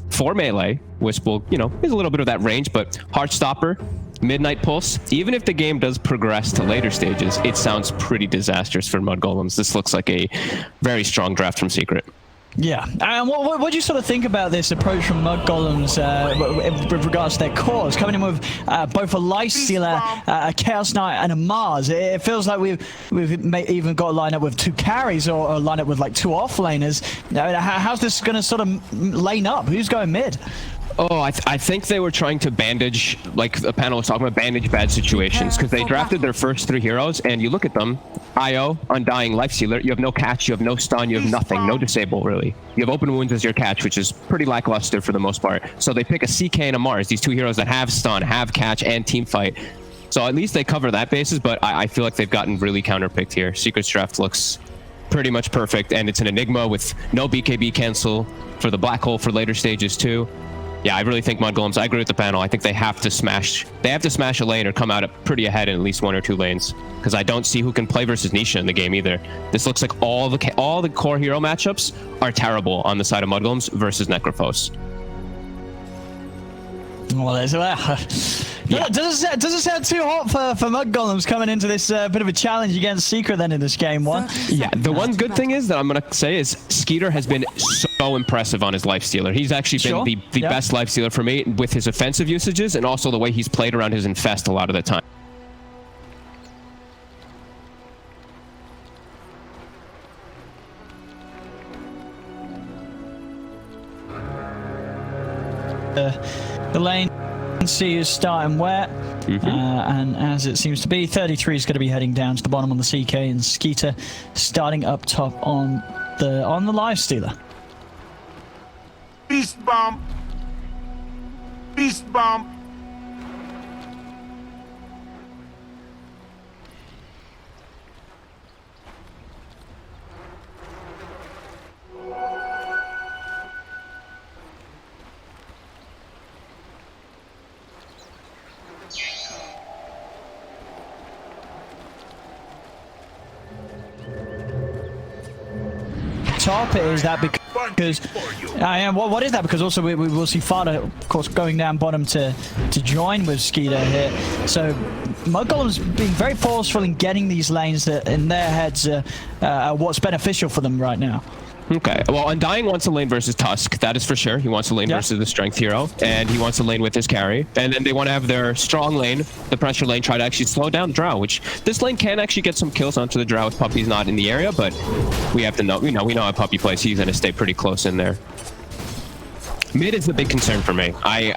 for melee. Wisp will, is a little bit of that range, but Heartstopper, Midnight Pulse, even if the game does progress to later stages, it sounds pretty disastrous for Mudgolems. This looks like a very strong draft from Secret. Yeah, and what do you sort of think about this approach from Mudgolems with regards to their cores, coming in with both a Lifestealer, a Chaos Knight, and a Mars? It feels like we've even got a lineup with 2 carries or a lineup with like 2 offlaners. How's this going to sort of lane up? Who's going mid? Oh, I think they were trying to bandage, like the panel was talking about, bandage bad situations, because they drafted their first 3 heroes, and you look at them, IO, Undying, Lifestealer, you have no catch, you have no stun, you have nothing, no disable, really. You have open wounds as your catch, which is pretty lackluster for the most part. So they pick a CK and a Mars, these 2 heroes that have stun, have catch, and team fight. So at least they cover that basis, but I feel like they've gotten really counterpicked here. Secret's draft looks pretty much perfect, and it's an Enigma with no BKB cancel for the Black Hole for later stages too. Yeah, I really think Mudgolems, I agree with the panel. I think they have to smash a lane or come out pretty ahead in at least 1 or 2 lanes, because I don't see who can play versus Nisha in the game either. This looks like all the core hero matchups are terrible on the side of Mudgolems versus Necrophos. Well, doesn't sound too hot for Mudgolems coming into this bit of a challenge against Secret then in this game 1. Yeah, the one good thing is that I'm going to say is Skeeter has been so impressive on his Lifestealer. He's actually been the best Lifestealer for me with his offensive usages and also the way he's played around his Infest a lot of the time. The lane C is starting wet, and as it seems to be, 33 is going to be heading down to the bottom on the CK, and Skeeter starting up top on the Lifestealer. Beast bomb. Beast bomb. Top is that because what is that? Because also we will see Fata, of course, going down bottom to join with Skeeter here. So Mudgolems being very forceful in getting these lanes that in their heads are what's beneficial for them right now. Okay, well, Undying wants a lane versus Tusk, that is for sure. He wants a lane versus the strength hero, and he wants a lane with his carry. And then they want to have their strong lane, the pressure lane, try to actually slow down the Drow, which this lane can actually get some kills onto the Drow if Puppy's not in the area, but we have to know, we know how Puppy plays. He's going to stay pretty close in there. Mid is the big concern for me. I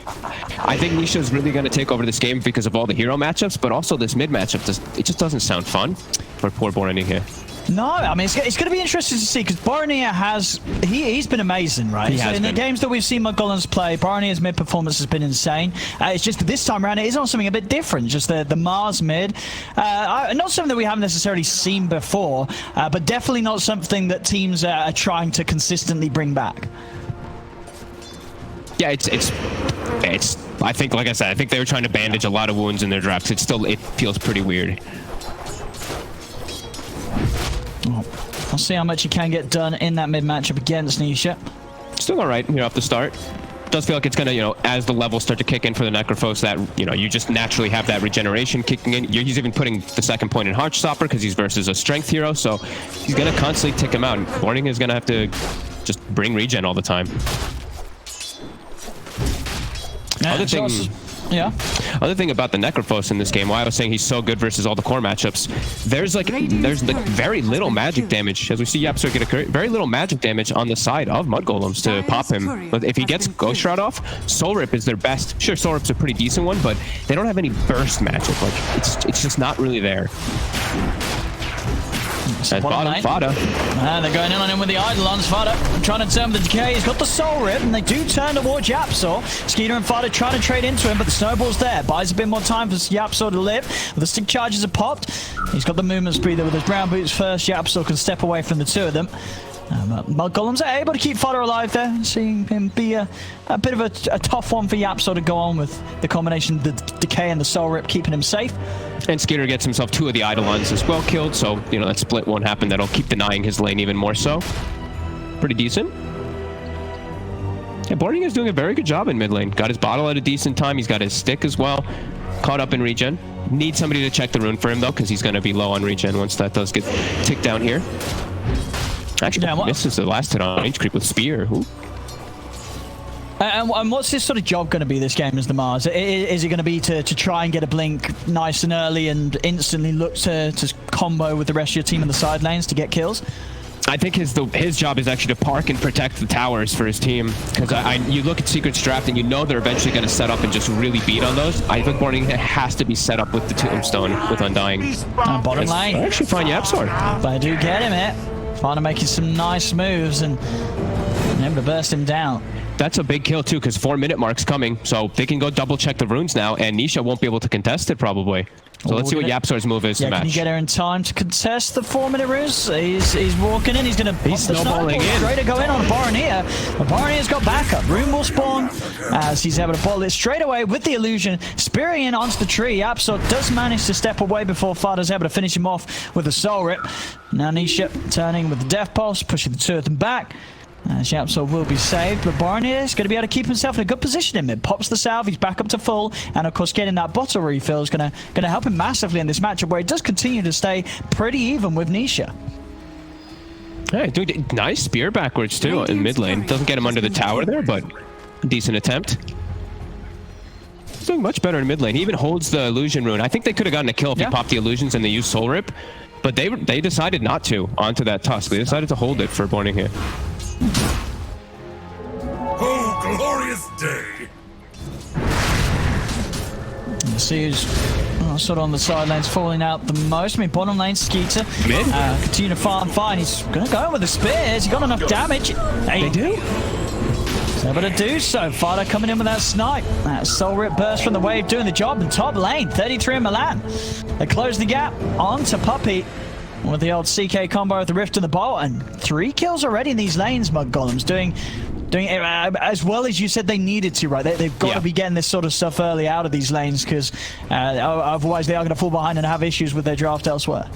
think Nisha's really going to take over this game because of all the hero matchups, but also this mid matchup, it just doesn't sound fun for poor Borneo here. No, I mean, it's going to be interesting to see because Borneo he's been amazing, right? So in the games that we've seen Mudgolems play, Borneo's mid performance has been insane. It's just that this time around it is on something a bit different, just the Mars mid. Not something that we haven't necessarily seen before, but definitely not something that teams are trying to consistently bring back. Yeah, it's I think, like I said, I think they were trying to bandage a lot of wounds in their drafts. It feels pretty weird. We'll see how much he can get done in that mid matchup against Nisha. Still all right, off the start. Does feel like it's gonna, as the levels start to kick in for the Necrophos, that you just naturally have that regeneration kicking in. He's even putting the second point in Heartstopper because he's versus a strength hero, so he's gonna constantly tick him out. And Borneo is gonna have to just bring regen all the time. Other thing about the Necrophos in this game, why I was saying he's so good versus all the core matchups, there's very little magic damage. As we see YapzOr get very little magic damage on the side of Mudgolems to pop him. But if he gets Ghost Shroud off, Soul Rip is their best. Sure, Soul Rip's a pretty decent one, but they don't have any burst magic. Like it's just not really there. At bottom, Fata. They're going in on him with the Eidolons. Fata trying to turn the decay. He's got the Soul Rip, and they do turn towards YapzOr. Skeeter and Fata trying to trade into him, but the snowball's there. Buys a bit more time for YapzOr to live. The stick charges are popped. He's got the movement speed there with his brown boots first. YapzOr can step away from the 2 of them. Mudgolems are able to keep Fata alive there, seeing him be a bit of a tough one for YapzOr to go on with the combination of the decay and the Soul Rip keeping him safe. And Skeeter gets himself 2 of the Eidolons as well killed, so that split won't happen. That'll keep denying his lane even more so. Pretty decent. Yeah, Boarding is doing a very good job in mid lane. Got his bottle at a decent time. He's got his stick as well. Caught up in regen. Need somebody to check the rune for him, though, because he's going to be low on regen once that does get ticked down here. Actually, yeah, misses the last hit on range creep with spear. Ooh. And what's his sort of job going to be this game as the Mars? Is it going to be to try and get a blink nice and early and instantly look to combo with the rest of your team in the side lanes to get kills? I think his job is actually to park and protect the towers for his team. Because you look at Secret's draft and you know they're eventually going to set up and just really beat on those. I think Boarding has to be set up with the Tombstone with Undying. Bottom lane. I actually find YapzOr. But I do get him here. Fata making some nice moves and able to burst him down. That's a big kill too, because 4-minute mark's coming, so they can go double check the runes now, and Nisha won't be able to contest it probably. So let's see what YapzOr's move is to match. Can you get her in time to contest the 4-minute runes? He's walking in. He's going to snowballing in. Straight to go in on Boronier. But Boronier's got backup. Rune will spawn as he's able to bottle it straight away with the illusion. Spearing in onto the tree. YapzOr does manage to step away before Fata's able to finish him off with a soul rip. Now Nisha turning with the death pulse, pushing the two of them back. YapzOr will be saved, but Boronier is going to be able to keep himself in a good position in mid. Pops the salve, he's back up to full, and of course getting that bottle refill is going to help him massively in this matchup where he does continue to stay pretty even with Nisha. Hey, dude, nice spear backwards too in mid lane. Doesn't get him under the tower there, but decent attempt. He's doing much better in mid lane. He even holds the illusion rune. I think they could have gotten a kill if he popped the illusions and they used soul rip, but they decided not to onto that Tusk. They decided to hold it for Boarding here. Oh, glorious day! You see who's sort of on the side lanes falling out the most. I mean, bottom lane, Skeeter. Continue to farm fine. He's going to go in with the spears. He got enough damage. They do? He's able to do so. Fata coming in with that snipe. That soul rip burst from the wave doing the job. And top lane, 33 in Milan. They close the gap onto Puppey. With the old CK combo with the Rift and the Bolt, and 3 kills already in these lanes, mudgolems, doing it as well as you said they needed to, right? They've got to be getting this sort of stuff early out of these lanes, because otherwise they are going to fall behind and have issues with their draft elsewhere.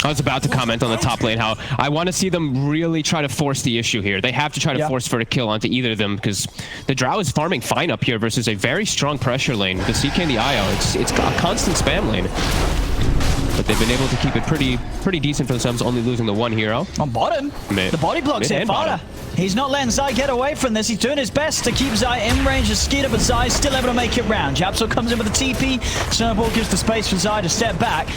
I was about to comment on the top lane, how I want to see them really try to force the issue here. They have to try to force for a kill onto either of them, because the Drow is farming fine up here versus a very strong pressure lane. The CK and the IO, it's a constant spam lane. But they've been able to keep it pretty decent for themselves, only losing the one hero. On bottom, the body blocks it. Fata, he's not letting Zai get away from this. He's doing his best to keep Zai in range of Skeeter, but Zai's still able to make it round. YapzOr comes in with a TP. Snowball gives the space for Zai to step back.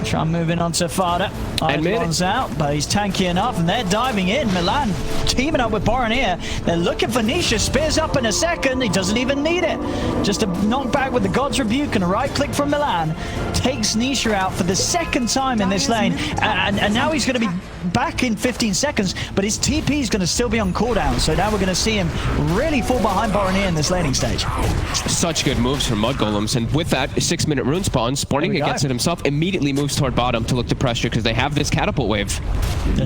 Try and move in onto Fata. Runs out, but he's tanky enough, and they're diving in. Milan teaming up with Boronier. They're looking for Nisha. Spears up in a second. He doesn't even need it. Just a knockback with the God's Rebuke and a right click from Milan. Takes Nisha out for the second time in this lane. And now he's going to be back in 15 seconds, but his TP is going to still be on cooldown. So now we're going to see him really fall behind Boronier in this laning stage. Such good moves from mudgolems, and with that 6-minute rune spawn, Sporting gets it himself, immediately moves toward bottom to look to pressure because they have this catapult wave.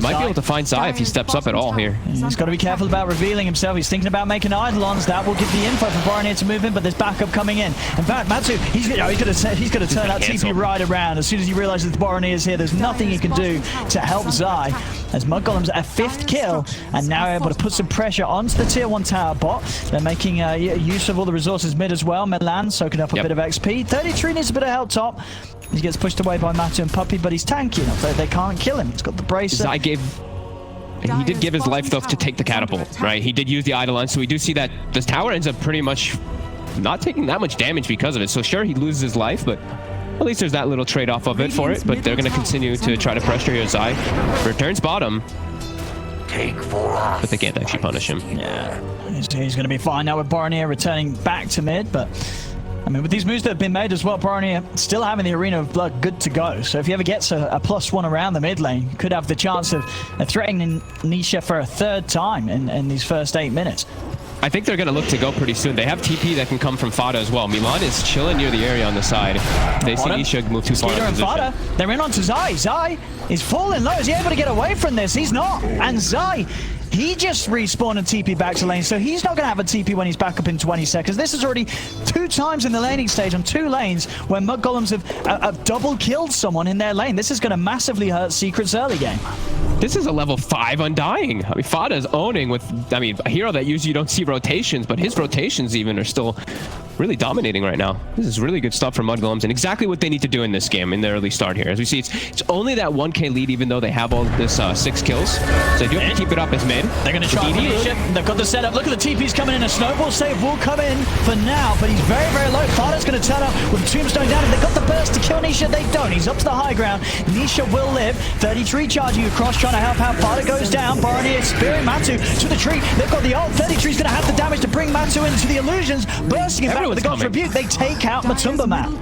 Might be able to find Zai if he steps up at all here. He's got to be careful about revealing himself. He's thinking about making eidolons. That will give the info for Boronier to move in, but there's backup coming in. In fact, Matsu, he's going to turn that TP right around. As soon as he realizes Boronier is here, there's nothing he can do to help Zai. As mudgolems a 5th kill, and now able to put some pressure onto the tier 1 tower bot. They're making use of all the resources mid as well. Milan soaking up a bit of XP. 33 needs a bit of help top. He gets pushed away by Matu and Puppey, but he's tanky enough. They can't kill him. He's got the bracer. He did give his life though to take the catapult, right? He did use the eidolon, so we do see that this tower ends up pretty much not taking that much damage because of it. So sure, he loses his life, but at least there's that little trade-off of it for it. But they're going to continue to try to pressure here. Zai returns bottom, but they can't actually punish him. Yeah, he's going to be fine now with Boronier returning back to mid, but I mean, with these moves that have been made as well, Boronier still having the Arena of Blood good to go. So if he ever gets a +1 around the mid lane, you could have the chance of threatening Nisha for a 3rd time in these first 8 minutes. I think they're going to look to go pretty soon. They have TP that can come from Fata as well. Milan is chilling near the area on the side. They see Nisha move too far in position. Fata, they're in onto Zai. Zai is falling low. Is he able to get away from this? He's not. And Zai, he just respawned and TP back to lane, so he's not going to have a TP when he's back up in 20 seconds. This is already 2 times in the laning stage on 2 lanes where mudgolems have double killed someone in their lane. This is going to massively hurt Secret's early game. This is a level 5 Undying. I mean, Fata's owning with, I mean, a hero that usually you don't see rotations, but his rotations even are still really dominating right now. This is really good stuff for Mudgolems and exactly what they need to do in this game in the early start here. As we see, it's only that 1k lead, even though they have all this 6 kills. So you have to keep it up as mid. They're going to try for leadership. They've got the setup. Look at the TPs coming in. A snowball save will come in for now, but he's very, very low. Fata's going to turn up with Tombstone down. If they've got the burst to kill Nisha, they don't. He's up to the high ground. Nisha will live. 33 charging across, trying to help out. Fata goes down. Barney is spearing Matu to the tree. They've got the ult. 33 is going to have the damage to bring Matu into the illusions. Bursting him back with the God's Rebuke. They take out Matumba Man.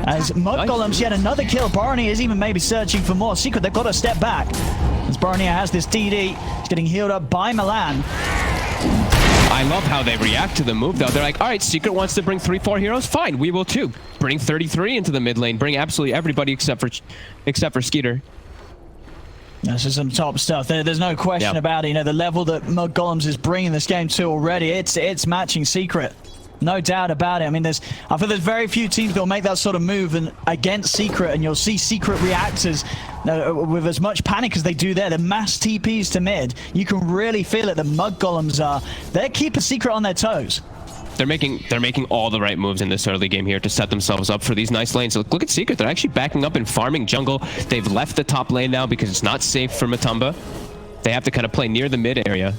As Mudgolems yet another kill. Barney is even maybe searching for more. Secret, they've got to step back. As Barney has this DD. He's getting healed up by Milan. I love how they react to the move, though. They're like, all right, Secret wants to bring 3-4 heroes. Fine, we will too. Bring 33 into the mid lane. Bring absolutely everybody except for Skeeter. This is some top stuff. There's no question about it. You know, the level that Mudgolems is bringing this game to already, it's matching Secret. No doubt about it. I mean, I feel there's very few teams that will make that sort of move against Secret, and you'll see Secret reactors with as much panic as they do there. The mass TPs to mid, you can really feel it. The Mudgolems they're keeping Secret on their toes. They're making all the right moves in this early game here to set themselves up for these nice lanes. So look at Secret. They're actually backing up and farming jungle. They've left the top lane now because it's not safe for Matumba. They have to kind of play near the mid area.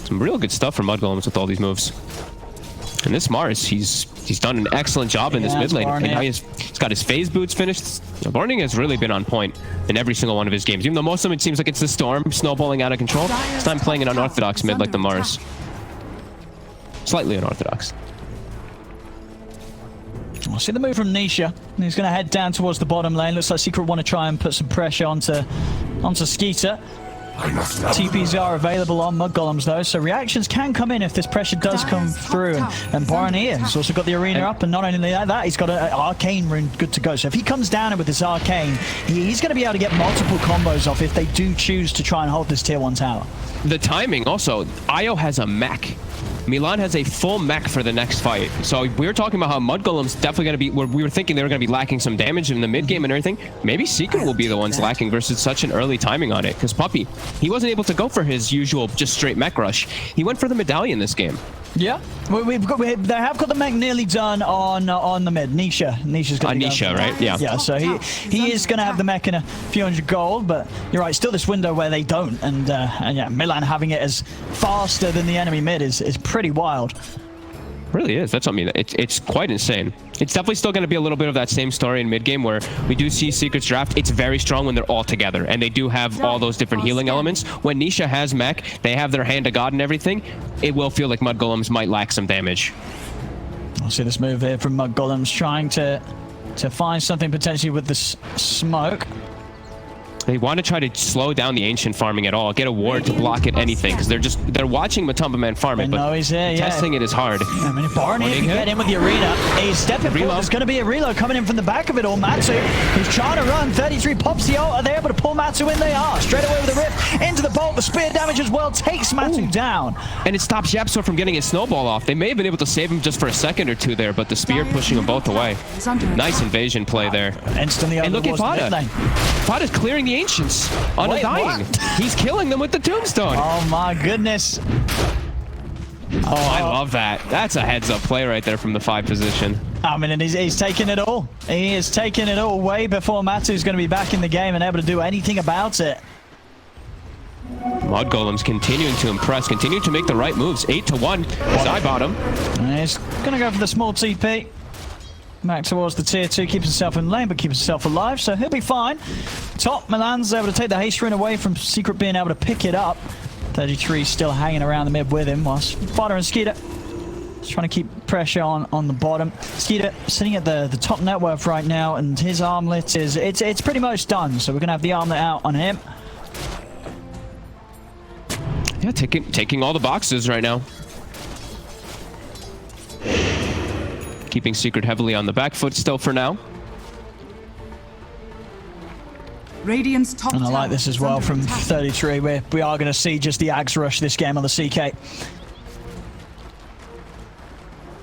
Some real good stuff from Mudgolems with all these moves. And this Mars, he's done an excellent job in this mid lane. And now he's got his phase boots finished. Barney has really been on point in every single one of his games. Even though most of them, it seems like it's the Storm snowballing out of control. It's time playing an unorthodox mid like the Mars. Slightly unorthodox. We'll see the move from Nisha. He's going to head down towards the bottom lane. Looks like Secret want to try and put some pressure onto Skeeter. TPs are available on Mudgolems though, so reactions can come in if this pressure does come through. And Barney has also got the arena up, and not only that, he's got an arcane rune good to go. So if he comes down with this arcane, he's going to be able to get multiple combos off if they do choose to try and hold this tier 1 tower. The timing also, Io has a mech. Milan has a full mech for the next fight. So we were talking about how Mudgolems definitely going to be, we were thinking they were going to be lacking some damage in the mid game and everything. Maybe Secret will be the ones lacking versus such an early timing on it. Because Puppy, he wasn't able to go for his usual just straight mech rush. He went for the medallion this game. Yeah, they have got the mech nearly done on the mid. Nisha's got Nisha, right? Yeah. So he is going to have the mech in a few hundred gold, but you're right. Still, this window where they don't, and yeah, Milan having it as faster than the enemy mid is pretty wild. Really is. That's what I mean. It's quite insane. It's definitely still going to be a little bit of that same story in mid game where we do see Secret's draft. It's very strong when they're all together and they do have all those different healing elements. When Nisha has mech, they have their hand of God and everything. It will feel like Mudgolems might lack some damage. I'll see this move here from Mudgolems trying to find something potentially with this smoke. They want to try to slow down the ancient farming at all, get a ward to block it, anything, because they're watching Matumba Man farm it, but he's here, testing it is hard. I mean, Barney can get in with the arena. He's stepping forward. There's going to be a reload coming in from the back of it all. Matsu, who's trying to run. 33 pops the ult. Are they able to pull Matsu in? They are. Straight away with the rift into the bolt. The spear damage as well takes Matsu down. And it stops YapzOr from getting his snowball off. They may have been able to save him just for a second or two there, but the spear pushing them both away. Nice invasion play there. Instantly and look at Fata. Fata's clearing the ancients on Undying. He's killing them with the tombstone. Oh my goodness. Oh, I love that. That's a heads-up play right there from the 5 position. I mean, and he's taking it all. He is taking it all way before Matu's going to be back in the game and able to do anything about it. Mudgolems continuing to impress, continuing to make the right moves. 8-1. Zybottom. He's going to go for the small TP. Back towards the tier 2, keeps himself in lane, but keeps himself alive, so he'll be fine. Top, Milan's able to take the haste rune away from Secret being able to pick it up. 33 still hanging around the mid with him, whilst Fata and Skeeter just trying to keep pressure on the bottom. Skeeter sitting at the top net worth right now, and his armlet is it's pretty much done, so we're going to have the armlet out on him. Yeah, taking all the boxes right now. Keeping Secret heavily on the back foot still for now. Radiant's top and I like this as well from 33. We are going to see just the Axe rush this game on the CK.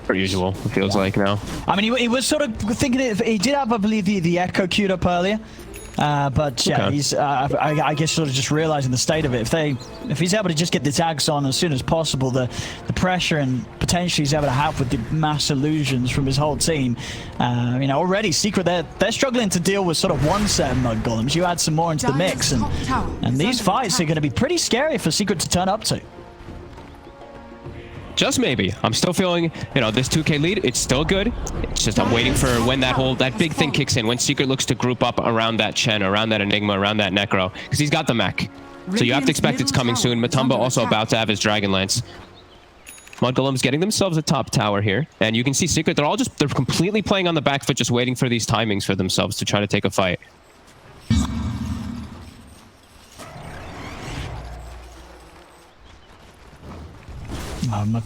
Per usual, it feels like now. I mean, he was sort of thinking he did have, I believe, the Echo queued up earlier. But yeah, Okay. he's I guess sort of just realizing the state of it. If he's able to just get this axe on as soon as possible, the pressure and potentially he's able to have with the mass illusions from his whole team. You know, already Secret they're struggling to deal with sort of one set of mudgolems. You add some more into the mix, and these fights are going to be pretty scary for Secret to turn up to. Just maybe. I'm still feeling, you know, this 2K lead, it's still good. It's just I'm waiting for when that big thing kicks in, when Secret looks to group up around that Chen, around that Enigma, around that Necro, because he's got the mech. So you have to expect it's coming soon. Matumba also about to have his Dragonlance. Mudgolems getting themselves a top tower here, and you can see Secret, they're completely playing on the back foot, just waiting for these timings for themselves to try to take a fight.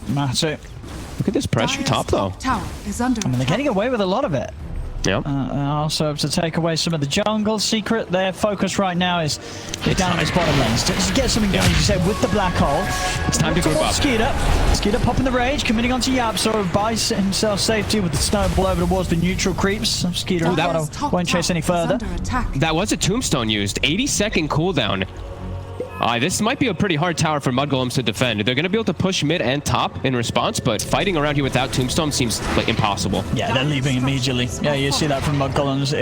Matu. Look at this pressure top though. Tower is under I mean, they're getting away with a lot of it. Yep. Also to take away some of the jungle. Secret, their focus right now is down in his bottom lanes. To get something done, as you said, with the black hole. It's time to group up. Skeeter popping the rage, committing onto YapzOr, buys himself safety with the snowball over towards the neutral creeps. Skeeter won't chase any further. That was a tombstone used. 80-second cooldown. This might be a pretty hard tower for Mudgolems to defend. They're going to be able to push mid and top in response, but fighting around here without Tombstone seems like impossible. Yeah, they're leaving immediately. Yeah, you see that from Mudgolems.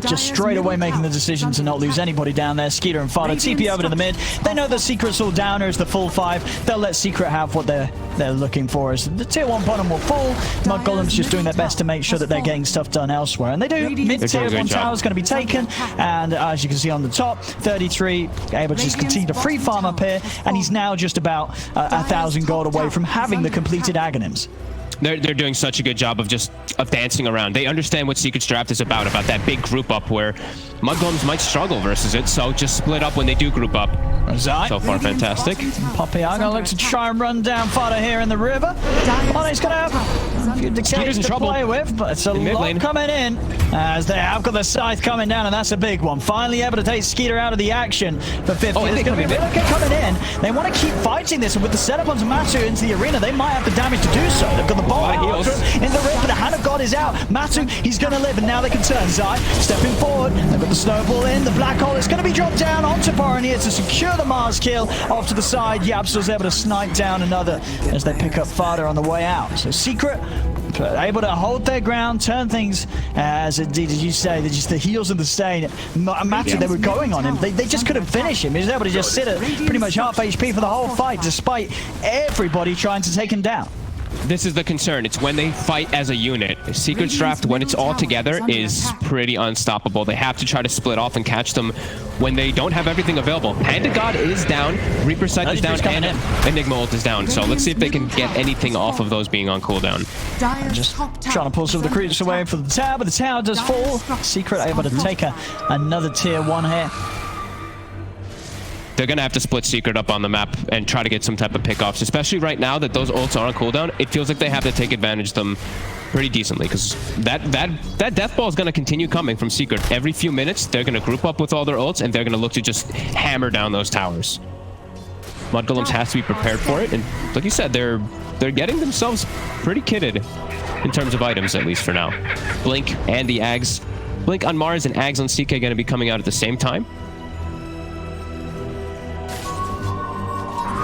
Just straight away making the decision to not lose anybody down there. Skeeter and Fata TP over to the mid. They know the Secret's all down. There's the full 5. They'll let Secret have what they're looking for. As the tier 1 bottom will fall. Mudgolems just doing their best to make sure that they're getting stuff done elsewhere. And they do. Mid tier 1 tower is going to be taken. And as you can see on the top, 33 able to just continue to free farm up here, and he's now just about 1,000 gold away from having the completed Aghanims. They're doing such a good job of dancing around. They understand what Secret's draft is about that big group up where Mudgolems might struggle versus it, so just split up when they do group up. So far, fantastic. Poppy are going to look to try and run down Fata here in the river. Oh, he's going to have a few decays to play with, but it's a lot coming in as they have got the scythe coming down, and that's a big one. Finally able to take Skeeter out of the action for 50. Oh, There's going to be Relocate coming in. They want to keep fighting this, and with the setup onto Matu into the arena, they might have the damage to do so. They've got the ball out in the rip, but the hand of God is out. Matu, he's going to live, and now they can turn. Zai stepping forward. They've got the snowball in. The black hole is going to be dropped down onto Boron here to secure the Mars kill. Off to the side, YapzOr's able to snipe down another as they pick up Fata on the way out. So Secret able to hold their ground, turn things as indeed, as you say, they're just the heels of the stain. Matu, they were going on him. They just couldn't finish him. He was able to just sit at pretty much half HP for the whole fight, despite everybody trying to take him down. This is the concern. It's when they fight as a unit. Secret's draft, when it's all together, is pretty unstoppable. They have to try to split off and catch them when they don't have everything available. Hand of God is down, Reaper Sight is down, and Enigma ult is down. So let's see if they can get anything off of those being on cooldown. Just trying to pull some of the creatures away from the tower, but the tower does fall. Secret able to take another tier 1 here. They're going to have to split Secret up on the map and try to get some type of pickoffs, especially right now that those ults are on cooldown. It feels like they have to take advantage of them pretty decently, because that death ball is going to continue coming from Secret. Every few minutes, they're going to group up with all their ults, and they're going to look to just hammer down those towers. Mudgolems has to be prepared for it, and like you said, they're getting themselves pretty kitted in terms of items, at least for now. Blink and the Ags. Blink on Mars and Ags on CK going to be coming out at the same time.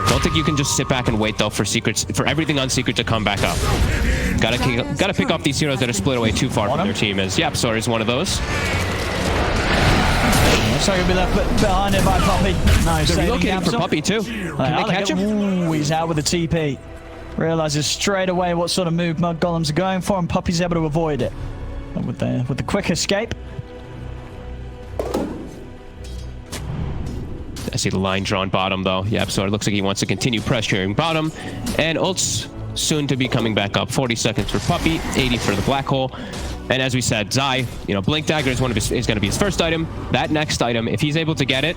Don't think you can just sit back and wait though for everything on Secret to come back up. Gotta pick off these heroes that are split away too far from their team, as YapzOr is one of those. Looks like he'll be left behind it by Poppy. No, they're relocating for Poppy too. Can they catch him? Ooh, he's out with the TP. Realizes straight away what sort of move Mudgolems are going for, and Poppy's able to avoid it. And with the quick escape. I see the line drawn bottom though. YapzOr looks like he wants to continue pressuring bottom, and ults soon to be coming back up. 40 seconds for Puppy, 80 for the black hole. And as we said, Zai, Blink Dagger is going to be his first item. That next item, if he's able to get it,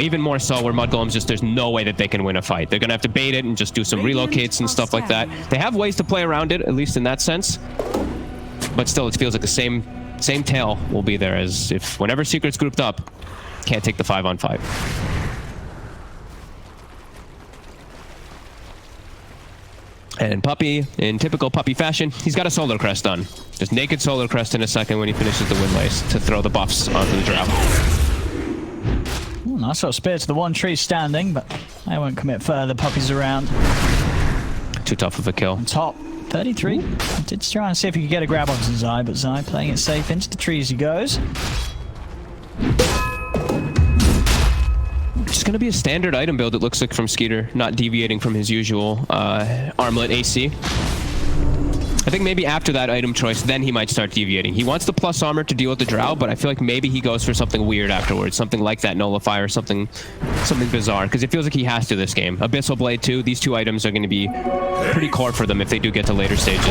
even more so where Mudgolems there's no way that they can win a fight. They're going to have to bait it and just do some relocates and stuff like that. They have ways to play around it, at least in that sense. But still, it feels like the same tail will be there, as if whenever Secret's grouped up, can't take the 5-on-5. And Puppey, in typical Puppey fashion, he's got a Solar Crest done. Just naked Solar Crest in a second when he finishes the Wind Lace to throw the buffs onto the Drow. Nice little spear to the one tree standing, but they won't commit further. Puppey's around. Too tough of a kill. On top, 33. Did try and see if he could get a grab onto Zai, but Zai playing it safe. Into the trees he goes. Just going to be a standard item build, it looks like, from Skeeter, not deviating from his usual armlet AC. I think maybe after that item choice, then he might start deviating. He wants the plus armor to deal with the Drow, but I feel like maybe he goes for something weird afterwards, something like that Nullifier, something bizarre, because it feels like he has to this game. Abyssal Blade 2, these two items are going to be pretty core for them if they do get to later stages.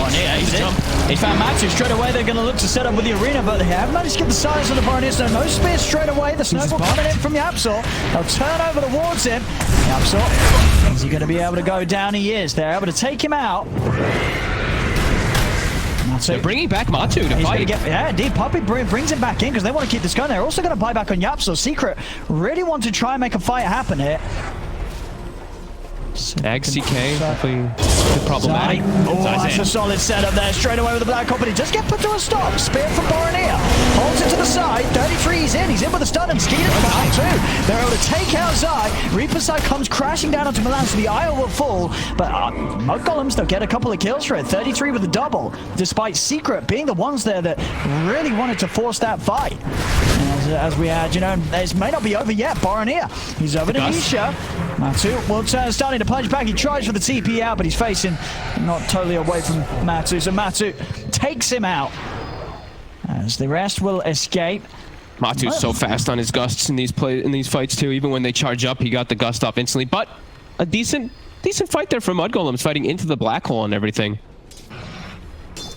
He found Matsu. Straight away they're going to look to set up with the arena, but they have managed to get the size on the Baronius. No spear straight away. The snowball coming in from Yapsor. They'll turn over towards him. Yapsor, is he going to be able to go down? He is. They're able to take him out. They're bringing back Matu to fight. Yeah, indeed. Puppey brings him back in because they want to keep this going. They're also going to buy back on Yapsor. Secret really want to try and make a fight happen here. aegisx2, definitely problematic. Oh, that's a solid setup there. Straight away with the Black Company. Just get put to a stop. Spear from Boronia. Holds it to the side. 33, he's in. He's in with a stun, and Skeeter's back too. They're able to take out Zai. Reaper side comes crashing down onto Milan, so the Isle will fall. But mudgolems, they'll get a couple of kills for it. 33 with a double, despite Secret being the ones there that really wanted to force that fight. As we had, you know, this may not be over yet. Boronia, he's over to Nisha. Matu will starting to punch back. He tries for the TP out, but he's facing not totally away from Matu. So Matu takes him out. As the rest will escape. Matu's so fast on his gusts in these fights too. Even when they charge up, he got the gust off instantly. But a decent fight there for Mudgolems, fighting into the black hole and everything.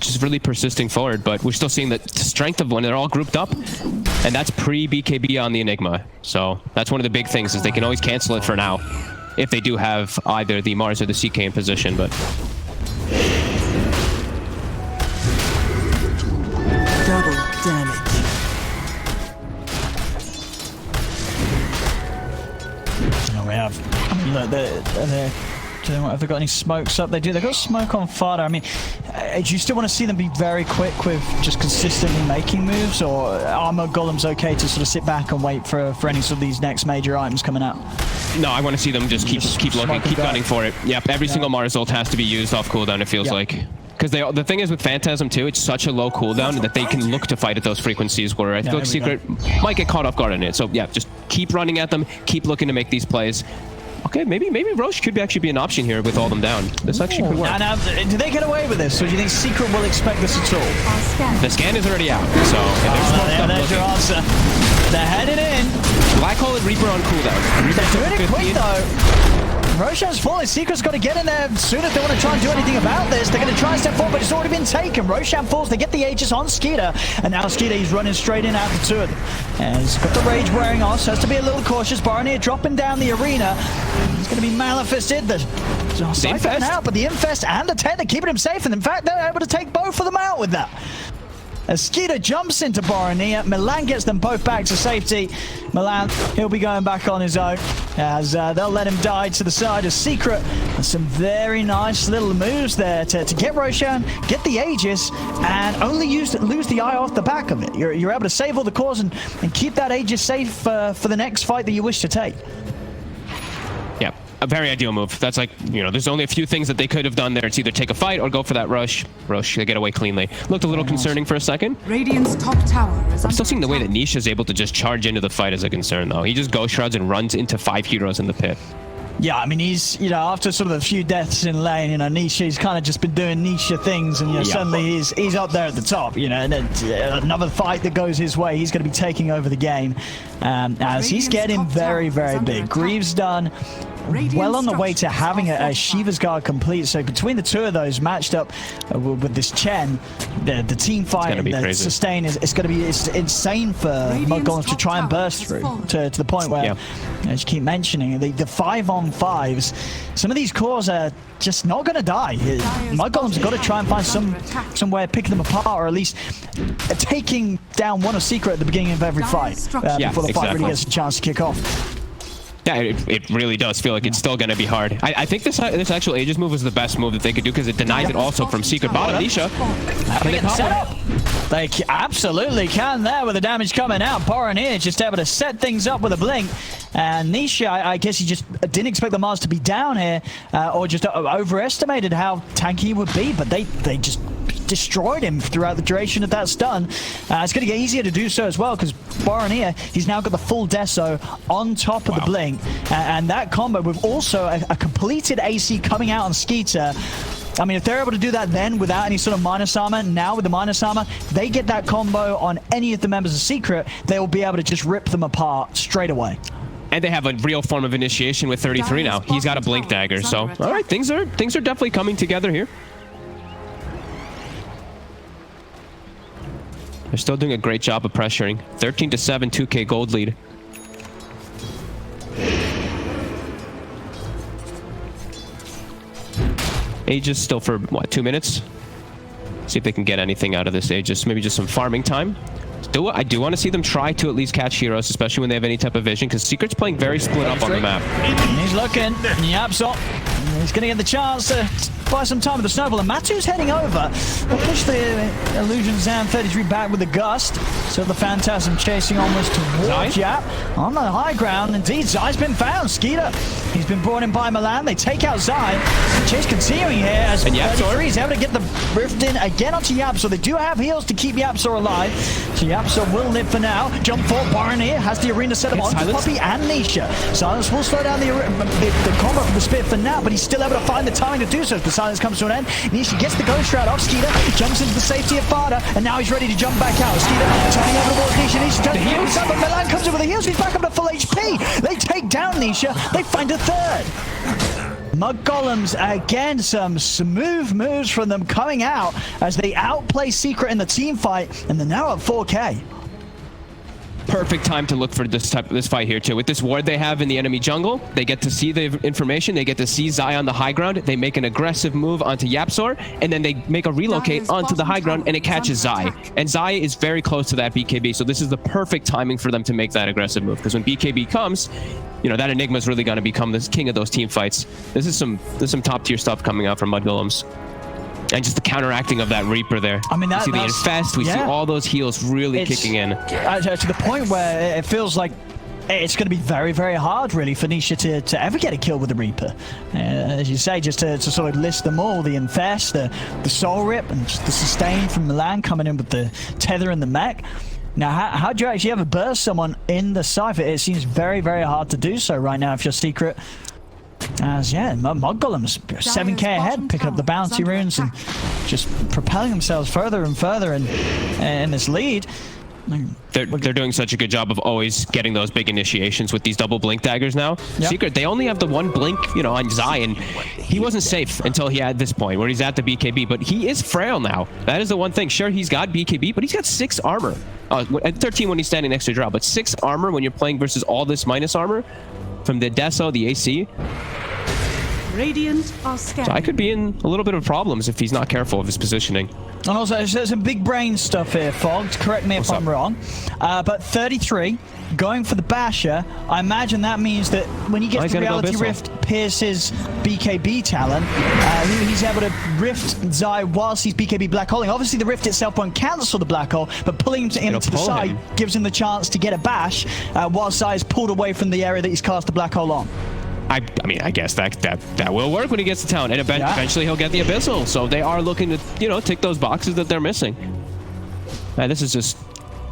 Just really persisting forward, but we're still seeing the strength of when they're all grouped up, and that's pre-BKB on the Enigma. So that's one of the big things, is they can always cancel it for now if they do have either the Mars or the CK in position. But double damage. Oh, we have. I mean, look, have they got any smokes up? They do. They've got smoke on Fata. I mean, do you still want to see them be very quick with just consistently making moves, or are Golems okay to sort of sit back and wait for any sort of these next major items coming out? No, I want to see them just keep looking, keep gunning for it. Yep, every single Mars ult has to be used off cooldown, it feels like. Because the thing is with Phantasm too, it's such a low cooldown that they can look to fight at those frequencies where I feel like Secret might get caught off guard in it. So yeah, just keep running at them, keep looking to make these plays. Okay, maybe Roche could actually be an option here with all them down. This actually could work. Now, do they get away with this, or do you think Secret will expect this at all? The scan is already out, so there's your answer. They're headed in. Black Hole and Reaper on cooldown. They're doing it quick though. Roshan's falling. Secret's got to get in there soon if they want to try and do anything about this. They're going to try and step forward, but it's already been taken. Roshan falls. They get the Aegis on Skeeter, and now Skeeter, he's running straight in after two of them. And he's got the rage wearing off, so has to be a little cautious. Baronier dropping down the arena. He's going to be manifested. The Cypher out, but the Infest and the 10 are keeping him safe, and in fact, they're able to take both of them out with that. As Skeeter jumps into Boronia, Milan gets them both back to safety. Milan, he'll be going back on his own, as they'll let him die to the side. As Secret, and some very nice little moves there to get Roshan, get the Aegis, and only lose the eye off the back of it. You're able to save all the cores and keep that Aegis safe for the next fight that you wish to take. Yeah, a very ideal move. That's like, you know, there's only a few things that they could have done there. It's either take a fight or go for that rush. Roche, they get away cleanly. Looked a little concerning for a second. Radiant's top tower is I'm still seeing the way that Nisha is able to just charge into the fight as a concern, though. He just ghost shrouds and runs into 5 heroes in the pit. Yeah, I mean, he's, you know, after sort of a few deaths in lane, you know, Nisha's kind of just been doing Nisha things, and, you know, suddenly he's up there at the top, you know, and another fight that goes his way, he's going to be taking over the game, as he's getting very, very big. Greaves done. Well on the way to having a Shiva's Guard complete. So between the two of those matched up with this Chen, the team fight and the sustain it's going to be insane for Mudgolems to try and burst through to the point where, as you keep mentioning, the 5-on-5s, some of these cores are just not going to die. Mudgolems have got to try and find some way of picking them apart, or at least taking down one of Secret at the beginning of every fight before the fight really gets a chance to kick off. Yeah, it really does feel like it's still going to be hard. I think this actual Aegis move was the best move that they could do because it denies it also from Secret bottom. Nisha. Can they set up? They absolutely can there with the damage coming out. Boronier just able to set things up with a blink. And Nisha, I guess he just didn't expect the Mars to be down here or just overestimated how tanky he would be, but they just destroyed him throughout the duration of that stun. It's going to get easier to do so as well because Boronier, he's now got the full Deso on top of the blink. And that combo with also a completed AC coming out on Skeeter. I mean, if they're able to do that then without any sort of minus armor, now with the minus armor, they get that combo on any of the members of Secret, they will be able to just rip them apart straight away. And they have a real form of initiation with 33 now. He's got a blink dagger, so all right, things are definitely coming together here. They're still doing a great job of pressuring. 13-7, 2K gold lead. Aegis still for, what, 2 minutes? See if they can get anything out of this Aegis. Maybe just some farming time. I do want to see them try to at least catch heroes, especially when they have any type of vision, because Secret's playing very split up on the map. He's looking. Yapsop. He's going to get the chance to buy some time with the snowball. And Matu's heading over. We'll push the Illusion Zam 33 back with the gust. So the Phantasm chasing onwards towards Yap. On the high ground, indeed, Zai's been found. Skeeter, he's been brought in by Milan. They take out Zai. The chase continuing here as 33 is able to get the rift in again onto Yapsor. They do have heals to keep Yapsor alive. So Yapsor will live for now. Jump for Boronier has the arena set up on to Poppy and Nisha. Silence will slow down the combat from the Spear for now, but he's still able to find the timing to do so as the silence comes to an end. Nisha gets the ghost shroud off Skeeter, jumps into the safety of Fata, and now he's ready to jump back out. Skeeter turning over towards Nisha. Nisha turns the heals up, but Milan comes in with the heals. He's back up to full HP. They take down Nisha. They find a third. Mudgolems, again, some smooth moves from them coming out as they outplay Secret in the team fight, and they're now at 4K. Perfect time to look for this fight here too. With this ward they have in the enemy jungle, they get to see the information, they get to see Zai on the high ground, they make an aggressive move onto Yapsor, and then they make a relocate onto the high ground, and it catches Zai. And Zai is very close to that BKB, so this is the perfect timing for them to make that aggressive move, because when BKB comes, you know, that Enigma is really going to become the king of those team fights. There's some top tier stuff coming out from Mudgolems. And just the counteracting of that Reaper there. I mean, we see the Infest, we see all those heals really kicking in. To the point where it feels like it's going to be very, very hard, really, for Nisha to ever get a kill with the Reaper. As you say, just to sort of list them all, the Infest, the Soul Rip, and just the Sustain from Milan coming in with the Tether and the mech. Now, how do you actually ever burst someone in the Cypher? It seems very, very hard to do so right now if you're Secret. As Mudgolems 7K ahead, picking up the bounty runes and just propelling themselves further and further in this lead. They're doing such a good job of always getting those big initiations with these double blink daggers now. Yep. Secret, they only have the one blink, you know, on Zai, and he wasn't safe until he had this point where he's at the BKB, but he is frail now. That is the one thing. Sure, he's got BKB, but he's got 6 armor. At 13 when he's standing next to Drow, but 6 armor when you're playing versus all this minus armor from the Deso, the AC. Radiant are scared. So I could be in a little bit of problems if he's not careful of his positioning. And also, there's some big brain stuff here, Fog. Correct me if I'm wrong. But 33, going for the Basher, I imagine that means that when he gets the Reality Rift pierces BKB talent, he's able to rift Zai whilst he's BKB black holing. Obviously, the rift itself won't cancel the black hole, but pulling him to the side gives him the chance to get a bash while Zai is pulled away from the area that he's cast the black hole on. I mean, I guess that will work when he gets to town, and eventually he'll get the Abyssal. So they are looking to, you know, tick those boxes that they're missing. Man, this is just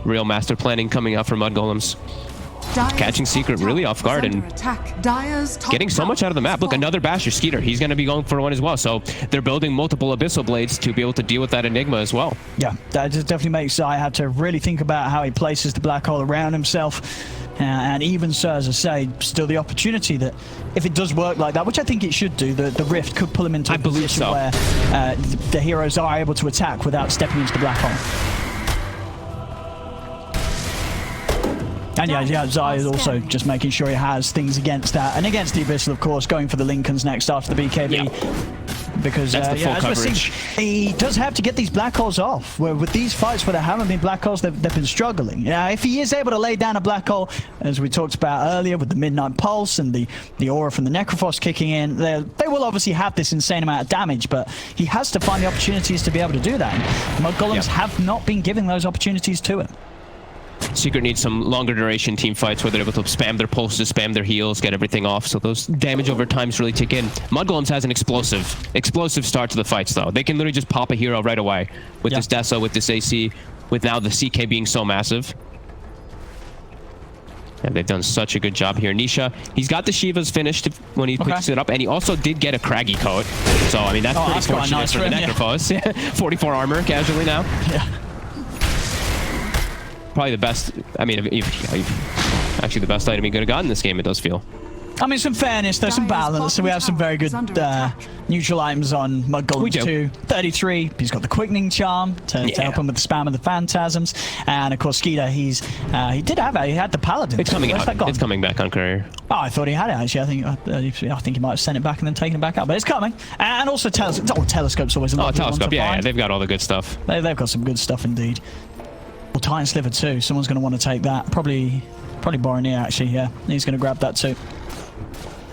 real master planning coming out from Mudgolems. Catching Secret really off guard and getting so much out of the map. Look, another Basher Skeeter. He's going to be going for one as well. So they're building multiple Abyssal Blades to be able to deal with that Enigma as well. Yeah, that just definitely makes Zai have to really think about how he places the black hole around himself. And even so, as I say, still the opportunity that if it does work like that, which I think it should do, the Rift could pull him into a position where the heroes are able to attack without stepping into the black hole. And yeah, Zai is also just making sure he has things against that. And against the Abyssal, of course, going for the Lincolns next after the BKB. Yeah. because That's the full as we're seeing, coverage. he does have to get these black holes off. Where with these fights where there haven't been black holes, they've been struggling. Yeah, if he is able to lay down a black hole, as we talked about earlier, with the Midnight Pulse and the aura from the Necrophos kicking in, they will obviously have this insane amount of damage, but he has to find the opportunities to be able to do that. And mudgolems have not been giving those opportunities to him. Secret needs some longer duration team fights where they're able to spam their pulses, spam their heals, get everything off, so those damage over times really tick in. Mudgolems has an explosive start to the fights, though. They can literally just pop a hero right away with this Deso, with this AC, with now the CK being so massive. And they've done such a good job here. Nisha, he's got the Shivas finished when he picks it up, and he also did get a Craggy coat. So, I mean, that's pretty fortunate nice for the Necrophos. 44 armor casually now. Yeah. Probably the best, I mean, actually the best item he could have gotten in this game, it does feel. I mean, some fairness, there's some balance, so we have some very good neutral items on Mudgolems too. 33, he's got the Quickening Charm to help him with the spam of the Phantasms, and of course Skeeter, he had the Paladin. It's coming out. It's coming back on Courier. Oh, I thought he had it actually. I think he might have sent it back and then taken it back out, but it's coming. And also Telescope's always a lot. Telescope, yeah, they've got all the good stuff. They've got some good stuff indeed. Well, Titan Sliver too. Someone's going to want to take that. Probably Boromir actually. Yeah, he's going to grab that too.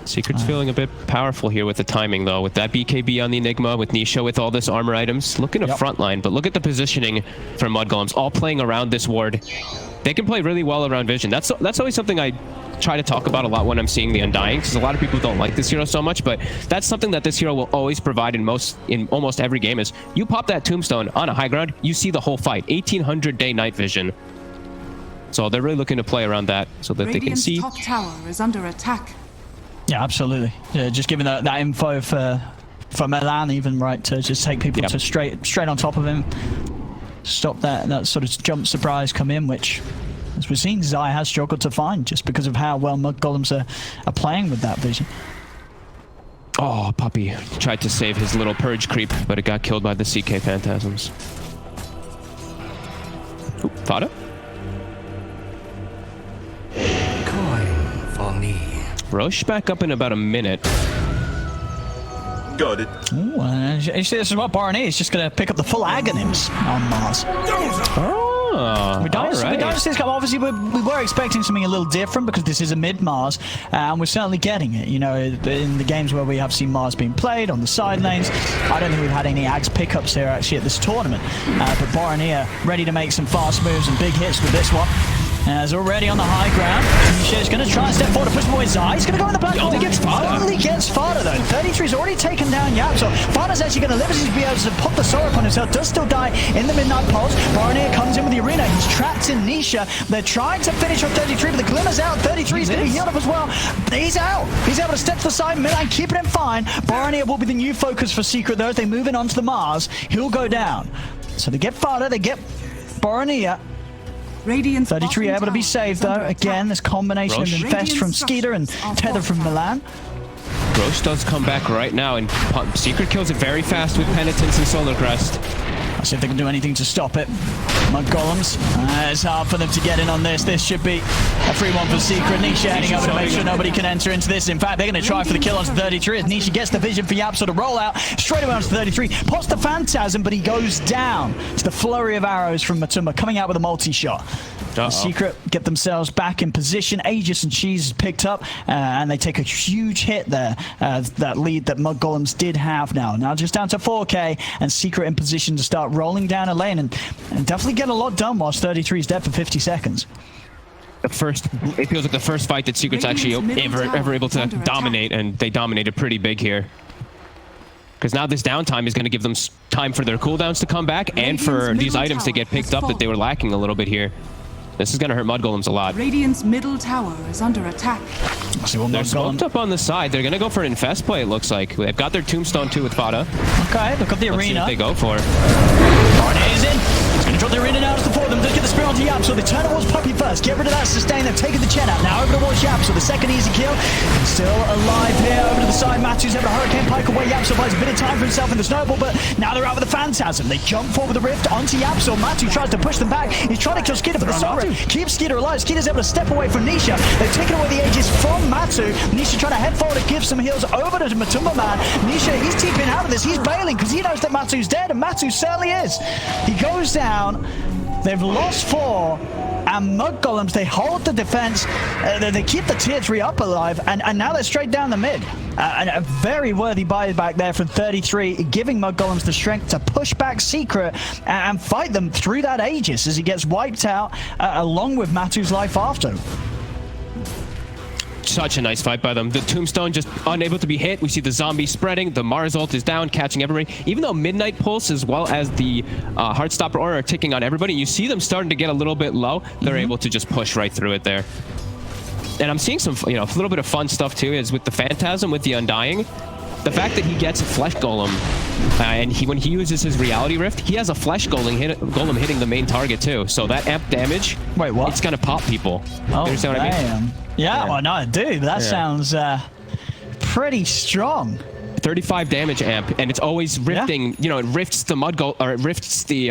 Secret's feeling a bit powerful here with the timing, though. With that BKB on the Enigma, with Nisha with all this armor items. Look at a front line, but look at the positioning for Mudgolems, all playing around this ward. They can play really well around vision. That's always something I try to talk about a lot when I'm seeing the Undying, because a lot of people don't like this hero so much, but that's something that this hero will always provide in almost every game is you pop that tombstone on a high ground, you see the whole fight. 1800 day night vision. So they're really looking to play around that so that they can see. Top tower is under attack. Yeah, absolutely. Yeah, just giving that info for Milan even, right, to just take people to straight on top of him. Stop that sort of jump surprise come in, which, as we've seen, Zai has struggled to find just because of how well Mudgolems are playing with that vision. Oh, Puppy tried to save his little purge creep, but it got killed by the CK Phantasms. Ooh, Fata? Coin for me. Roche back up in about a minute. Got it. Ooh, this is what Barney is just going to pick up the full Agonyms on Mars. Oh, We don't see this come. Obviously, we were expecting something a little different because this is a mid-Mars, and we're certainly getting it. You know, in the games where we have seen Mars being played on the side lanes, I don't think we've had any Ags pickups here actually at this tournament. But Boromir ready to make some fast moves and big hits with this one. Is already on the high ground. Nisha's going to try and step forward to push away Zai. He's going to go in the back. He only gets Fata. Only gets Fata though. 33's already taken down Yap, so Fata's actually going to live as he's be able to put the soul upon himself. Does still die in the Midnight Pulse. Boromir comes in with the arena. He's trapped in Nisha. They're trying to finish off 33, but the glimmer's out. 33's going to be healed up as well. He's out. He's able to step to the side. Milan keeping him fine. Boromir will be the new focus for Secret though. As they move in onto the Mars, he'll go down. So they get Fata. They get Boromir. 33 able to be saved though. Again, this combination of Infest from Skeeter and Tether from Milan. Roche does come back right now, and Secret kills it very fast with Penitence and Solar Crest. I'll see if they can do anything to stop it. Mudgolems. It's hard for them to get in on this. This should be a free one for Secret. Nisha heading over to make sure nobody can enter into this. In fact, they're going to try for the kill onto 33 as Nisha gets the vision for Yapso to roll out straight away onto 33. Pops the Phantasm, but he goes down to the flurry of arrows from Matuma coming out with a multi-shot. Secret get themselves back in position. Aegis and Cheese is picked up, and they take a huge hit there. That lead that Mudgolems did have now just down to 4k, and Secret in position to start rolling down a lane and definitely get a lot done whilst 33 is dead for 50 seconds. It feels like the first fight that Secret's actually ever able to dominate, and they dominated pretty big here. Because now this downtime is going to give them time for their cooldowns to come back and for these items to get picked up that they were lacking a little bit here. This is going to hurt Mudgolems a lot. Radiant's middle tower is under attack. They're smoked up on the side. They're going to go for an Infest play, it looks like. They've got their Tombstone too with Fata. Okay, look at the arena. See what they go for. Barney is in. He's going to drop their in and out for them. They get the spear onto Yapso. They turn towards Puppey first. Get rid of that sustain. They've taken the Chen out. Now over towards Yapso. The second easy kill. Still alive here. Over to the side. Matu's able to Hurricane Pike away. Yapso buys a bit of time for himself in the snowball, but now they're out with the Phantasm. They jump forward with the rift onto Yapso. Matu tries to push them back. He's trying to kill Skeeter, but the Soul Rift keeps Skeeter alive. Skeeter's able to step away from Nisha. They've taken away the Aegis from Matu. Nisha trying to head forward to give some heals over to Matumba Man. Nisha, he's TPing out of this. He's bailing because he knows that Matu's dead, and Matu certainly is. He goes down. They've lost 4, and mudgolems, they hold the defense. They keep the tier 3 up alive, and now they're straight down the mid. And a very worthy buyback there from 33, giving mudgolems the strength to push back Secret and fight them through that Aegis as he gets wiped out, along with Matu's life after. Such a nice fight by them. The Tombstone just unable to be hit. We see the zombie spreading. The Mars ult is down, catching everybody. Even though Midnight Pulse as well as the Heartstopper Aura are ticking on everybody, you see them starting to get a little bit low. They're able to just push right through it there. And I'm seeing some, a little bit of fun stuff too, is with the Phantasm, with the Undying. The fact that he gets a Flesh Golem, and when he uses his Reality Rift, he has a Flesh Golem hitting the main target too. So that amp damage, wait, what? It's gonna pop people. Oh, you understand what I mean? Yeah, well, no, dude, that sounds pretty strong. 35 damage amp, and it's always rifting. It rifts the it rifts the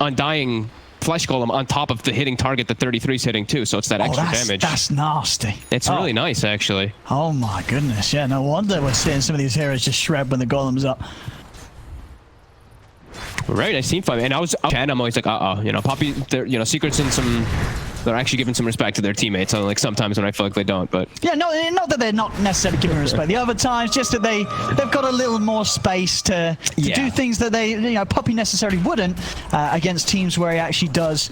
Undying Flesh Golem on top of the hitting target that 33's hitting too. So it's that extra damage. That's nasty. It's really nice, actually. Oh my goodness, yeah. No wonder we're seeing some of these heroes just shred when the golem's up. Very nice team fight, and I was Chen. I'm always like, Poppy. Secret's in some. They're actually giving some respect to their teammates, like sometimes when I feel like they don't, but... Yeah, no, not that they're not necessarily giving respect. The other times, just that they've got a little more space to do things that they, Poppy necessarily wouldn't against teams where he actually does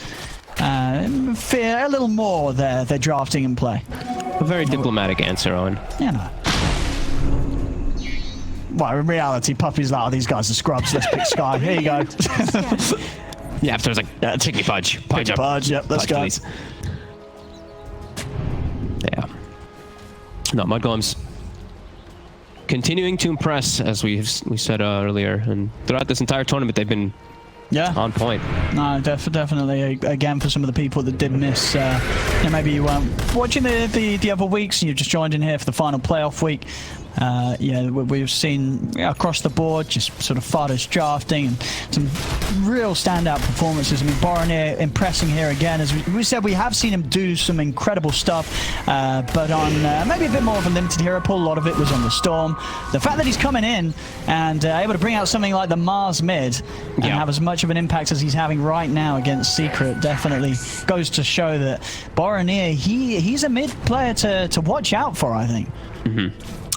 fear a little more their drafting and play. A very diplomatic answer, Owen. Yeah, no. Well, in reality, Puppy's like, these guys are scrubs, let's pick Sky. Here you go. Yeah, so I was like, take me Pudge. Pudge, yep, let's go. Please. Yeah. No, mudgolems continuing to impress, as we said earlier, and throughout this entire tournament, they've been on point. No, definitely. Again, for some of the people that did miss, maybe you weren't watching the other weeks and you just joined in here for the final playoff week. We've seen across the board just sort of Fata's drafting and some real standout performances. I mean, Boromir impressing here again. As we said, we have seen him do some incredible stuff, but on maybe a bit more of a limited hero pool. A lot of it was on the Storm. The fact that he's coming in and able to bring out something like the Mars mid and have as much of an impact as he's having right now against Secret definitely goes to show that Boromir, he's a mid player to watch out for, I think.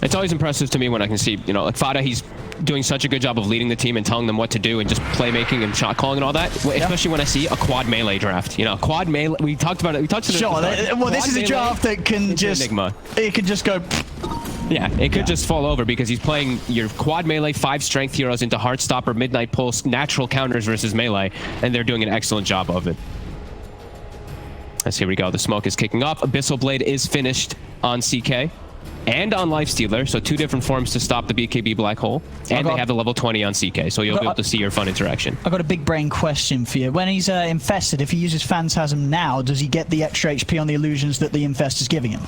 It's always impressive to me when I can see, like Fata, he's doing such a good job of leading the team and telling them what to do and just playmaking and shot calling and all that. Especially when I see a quad melee draft. Quad melee. We talked about it. We touched on it. Well, this is a draft that can just Enigma. It can just go. Yeah, it could just fall over because he's playing your quad melee 5 strength heroes into Heartstopper, Midnight Pulse, natural counters versus melee, and they're doing an excellent job of it. As here we go. The smoke is kicking off. Abyssal Blade is finished on CK. And on Lifestealer, so 2 different forms to stop the BKB Black Hole. And they have the level 20 on CK, so you'll be able to see your fun interaction. I've got a big brain question for you. When he's infested, if he uses Phantasm now, does he get the extra HP on the illusions that the Infest is giving him?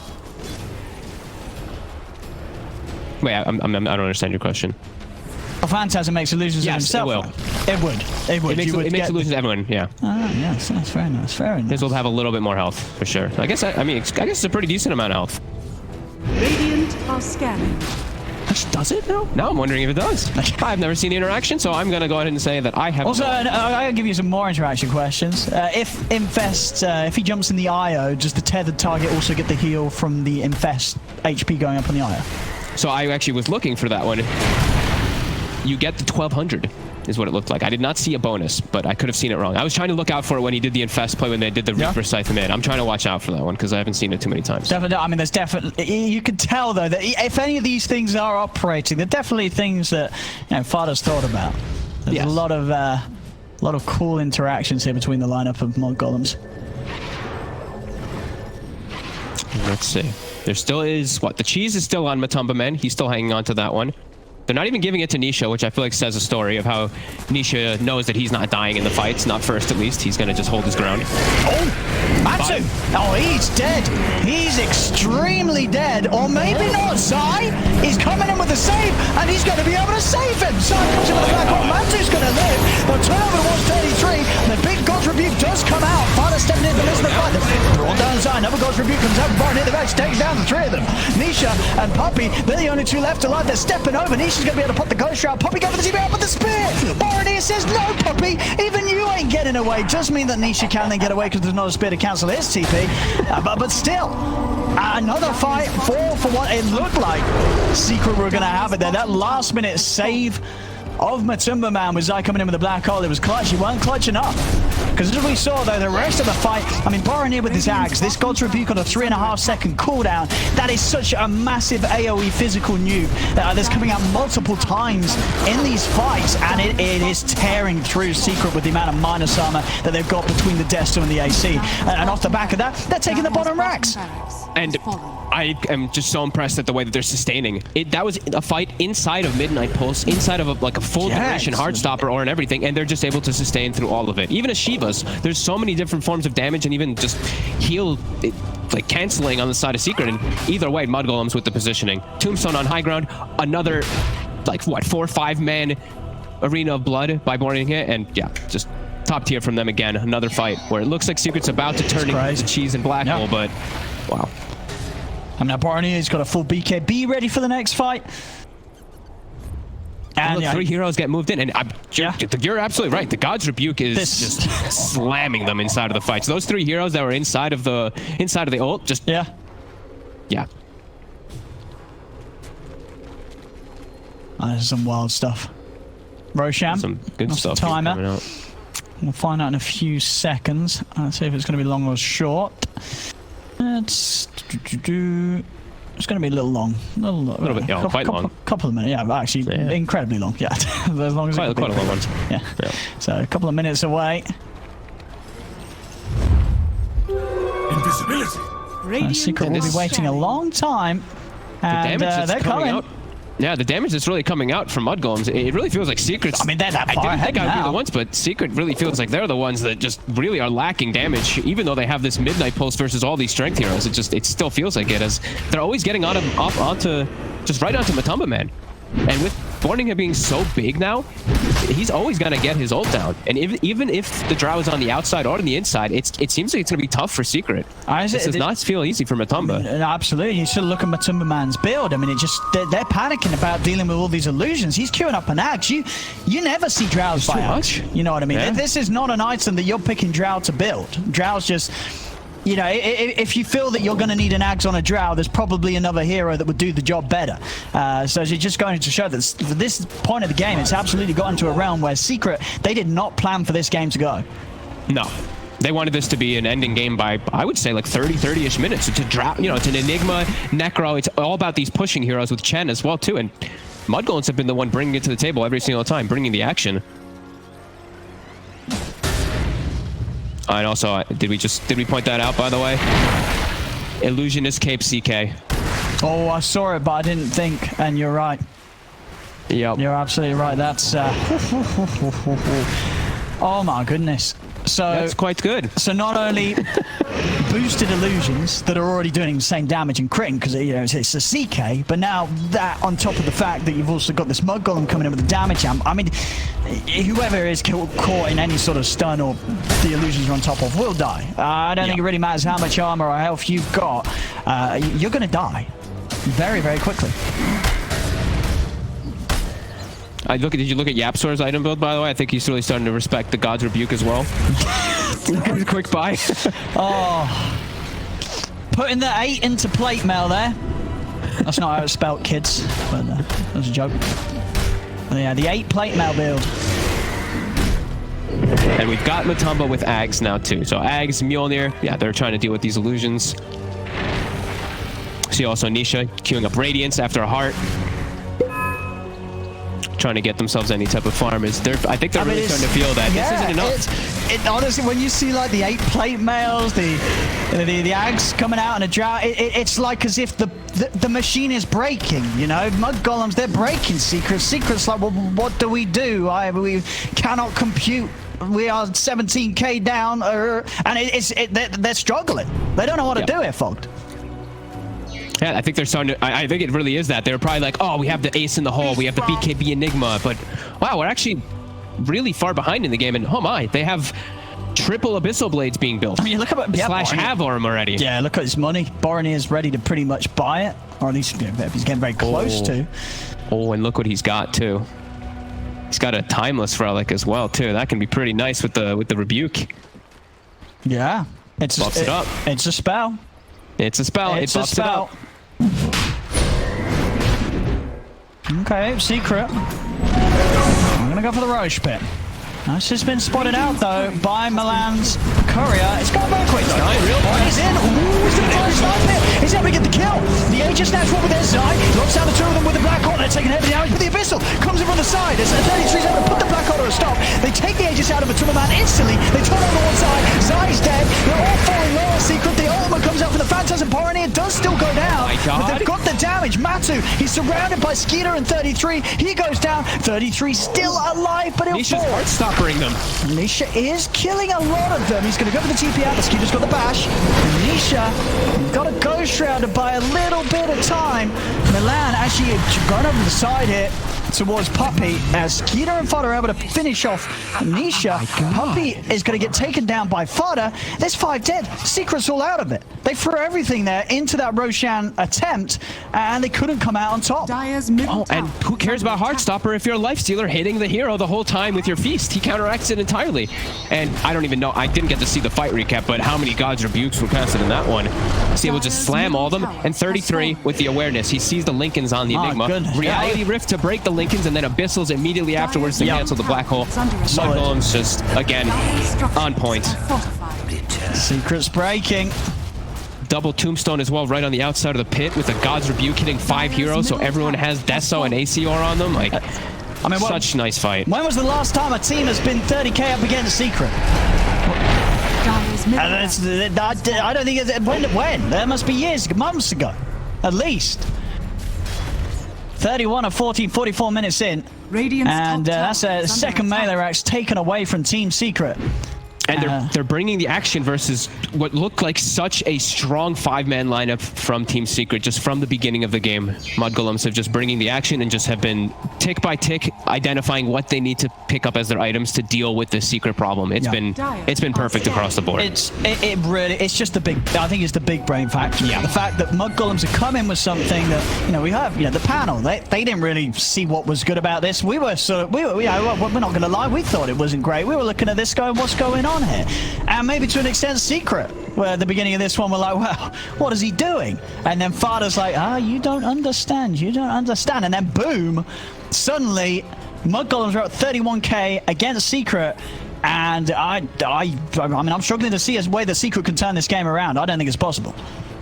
Wait, I don't understand your question. A Phantasm makes illusions of himself. It would. It would. It makes illusions to everyone, yeah. Yes, that's fair enough. Fair enough. This will have a little bit more health, for sure. I guess it's a pretty decent amount of health. Radiant are scanning. Does it though? No, I'm wondering if it does. I've never seen the interaction, so I'm going to go ahead and say that I have. Also, I'll give you some more interaction questions. If Infest, if he jumps in the IO, does the tethered target also get the heal from the Infest HP going up on the IO? So I actually was looking for that one. You get the 1200 is what it looked like. I did not see a bonus, but I could have seen it wrong. I was trying to look out for it when he did the Infest play, when they did the Reaper Scythe mid. I'm trying to watch out for that one because I haven't seen it too many times. Definitely. I mean, there's definitely, you can tell though that if any of these things are operating, they're definitely things that Fata's thought about. There's a lot of cool interactions here between the lineup of mudgolems. Let's see. There still is the cheese is still on Matumba Men. He's still hanging on to that one. They're not even giving it to Nisha, which I feel like says a story of how Nisha knows that he's not dying in the fights. Not first, at least. He's going to just hold his ground. Oh, Matsu! Oh, he's dead. He's extremely dead. Or maybe not. Sai is coming in with a save, and he's going to be able to save him. Sai comes in with a black hole. Matsu's going to live. But turnover to 133. The big God's Rebuke does come out. Fata stepping in the midst of the fight. Drawn down the side. Another God's Rebuke comes out. Right near the bench. Takes down the three of them. Nisha and Puppy, they're the only two left alive. They're stepping over. Nisha's going to be able to put the Ghost Shroud. Puppy go for the TP with the spear. Boronier says, no, Puppy. Even you ain't getting away. Does mean that Nisha can then get away because there's not a spear to cancel his TP. But still, another fight. 4 for 1. It looked like Secret were going to have it there. That last minute save of Matumba Man was Zai coming in with a black hole. It was clutch. He weren't clutch enough. Because as we saw, though, the rest of the fight, I mean, Boronier with his Ags, this God's Rebuke on a 3.5 second cooldown, that is such a massive AoE physical nuke that's coming out multiple times in these fights, and it is tearing through Secret with the amount of minus armor that they've got between the Desto and the AC. And off the back of that, they're taking the bottom racks. And I am just so impressed at the way that they're sustaining it. That was a fight inside of Midnight Pulse, inside of a full duration Heartstopper or and everything, and they're just able to sustain through all of it. Even as Shiva's, there's so many different forms of damage and even just heal, like canceling on the side of Secret. And either way, Mudgolems with the positioning. Tombstone on high ground, another like what 4 or 5 man arena of blood by Boronier, and yeah, just top tier from them again. Another fight where it looks like Secret's about to turn into cheese and black hole, but wow. I mean, Bornier's got a full BKB ready for the next fight. And look, 3 heroes get moved in, and you're absolutely right. The God's Rebuke is just slamming them inside of the fights. Those 3 heroes that were inside of the ult, just yeah. There's some wild stuff. Roshan, some good stuff. Timer. We'll find out in a few seconds. Let's see if it's going to be long or short. It's going to be a little long. A little bit, quite long. Couple of minutes, yeah, actually incredibly long, yeah. As long as quite a long one. Yeah. So a couple of minutes away. Invisibility. Secret will be waiting a long time, and they're coming out. Yeah, the damage that's really coming out from Mudgolems, it really feels like Secret's... I mean, they're that far I didn't ahead think I'd be now. the ones, but Secret really feels like they're the ones that just really are lacking damage, even though they have this Midnight Pulse versus all these strength heroes. It still feels like it, as they're always getting onto Matumba Man. And with Boronier being so big now, he's always going to get his ult down. And even if the Drow is on the outside or on the inside, it seems like it's going to be tough for Secret. This does not feel easy for Matumba. Absolutely. You should look at Matumba Man's build. I mean, they're panicking about dealing with all these illusions. He's queuing up an Axe. You never see Drows by Axe. You know what I mean? Yeah. This is not an item that you're picking Drow to build. Drow's just... You know, if you feel that you're going to need an Axe on a Drow, there's probably another hero that would do the job better. So you're just going to show that for this point of the game, it's absolutely gotten to a realm where Secret, they did not plan for this game to go. No. They wanted this to be an ending game by, I would say, like 30-ish minutes. It's it's an Enigma, Necro. It's all about these pushing heroes with Chen as well, too. And Mudgolems have been the one bringing it to the table every single time, bringing the action. And also, did we point that out, by the way? Illusionist Cape CK. Oh, I saw it, but I didn't think, and you're right. Yep. You're absolutely right. That's... oh, my goodness. So that's quite good. So not only boosted illusions that are already doing the same damage and critting, because it's a CK, but now that on top of the fact that you've also got this Mudgolem coming in with the damage amp. I mean, whoever is caught in any sort of stun or the illusions are on top of will die. I don't think it really matters how much armor or health you've got. You're going to die very, very quickly. Did you look at Yapsor's item build, by the way? I think he's really starting to respect the God's Rebuke as well. Quick buy. Oh. Putting the 8 into plate mail there. That's not how it's spelled, kids. But that was a joke. But yeah, the 8 plate mail build. And we've got Matumba with Ags now, too. So Ags, Mjolnir, yeah, they're trying to deal with these illusions. See also Nisha queuing up Radiance after a heart. trying to get themselves any type of farm. I think they're really starting to feel that this isn't enough. Honestly, when you see like the 8 plate mails, the ags coming out in a drought, it's like as if the machine is breaking. You know, mudgolems, they're breaking Secret. Secret's like, well, what do? We cannot compute. We are 17k down, and they're struggling. They don't know what to do here, Fogged. Yeah, I think they're starting to. I think it really is that. They're probably like, oh, we have the ace in the hole, we have the BKB Enigma, but wow, we're actually really far behind in the game, and oh my, they have triple Abyssal Blades being built. I mean, look at slash have arm already. Yeah, look at his money. Borony is ready to pretty much buy it, or at least if he's getting very close to. Oh, and look what he's got too. He's got a timeless relic as well too. That can be pretty nice with the rebuke. Yeah, buffs it up. It's a spell. It's a spell. It's a spell. Okay, Secret. I'm gonna go for the Roche pit. This has been spotted out though by Milan's courier. It's going very quick though. He's in. Ooh, he's gonna try to snipe it. He's able to get the kill. The aegisx natural with their side. Locks down the two of them with the Black Order. They're taking heavy damage, but the Abyssal comes in from the side. As 33's able to put the Black Order a stop. They take the aegis out of a Tumbleman instantly. They turn over one side. Zai's dead. They're all falling lower. Secret. The ultimate comes out from the Phantasm Borony. It does still go down. But they've got the damage. Matu, he's surrounded by Skeeter and 33. He goes down. 33 still alive, but he'll fall. Heartstoppering them. Nisha is killing a lot of them. He's going to go for the TP out. The Skeeter's got the bash. Nisha got a Ghost Shroud to buy a little bit of time. Milan actually gone over the side here towards Puppey as Skeeter and Fata are able to finish off Nisha. Puppey is going to get taken down by Fata. There's 5 dead. Secret's all out of it. They threw everything there into that Roshan attempt, and they couldn't come out on top. And who cares about Heartstopper if you're a Lifestealer hitting the hero the whole time with your feast? He counteracts it entirely. And I don't even know, I didn't get to see the fight recap, but how many God's Rebukes were casted in that one? See, able to just slam all of them, and 33 with the awareness. He sees the Lincolns on the Enigma. Reality Rift to break the Lincolns, and then Abyssals immediately afterwards to cancel the Black Hole. Mudgolems just, again, on point. Secret's breaking. Double Tombstone as well right on the outside of the pit with a God's Rebuke hitting 5 heroes, so everyone has Deso and ACR on them. Like, I mean, such nice fight. When was the last time a team has been 30k up against Secret? I don't think it's... When? That must be years, months ago. At least. 31 of 14, 44 minutes in. And that's a second melee axe taken away from Team Secret. And they're bringing the action versus what looked like such a strong 5-man lineup from Team Secret just from the beginning of the game. Mudgolems have just bringing the action and just have been tick by tick identifying what they need to pick up as their items to deal with the Secret problem. It's been perfect across the board. It's just the big, I think it's the big brain factor. Yeah. The fact that Mudgolems have come in with something that, you know, we have, you know, the panel, they didn't really see what was good about this. We were we're not going to lie, we thought it wasn't great. We were looking at this going, what's going on here? And maybe to an extent Secret, where at the beginning of this one we're like, well, what is he doing? And then Fata's like, you don't understand, and then boom, suddenly Mudgolems are at 31k against Secret, and I mean, I'm struggling to see a way that Secret can turn this game around. I don't think it's possible.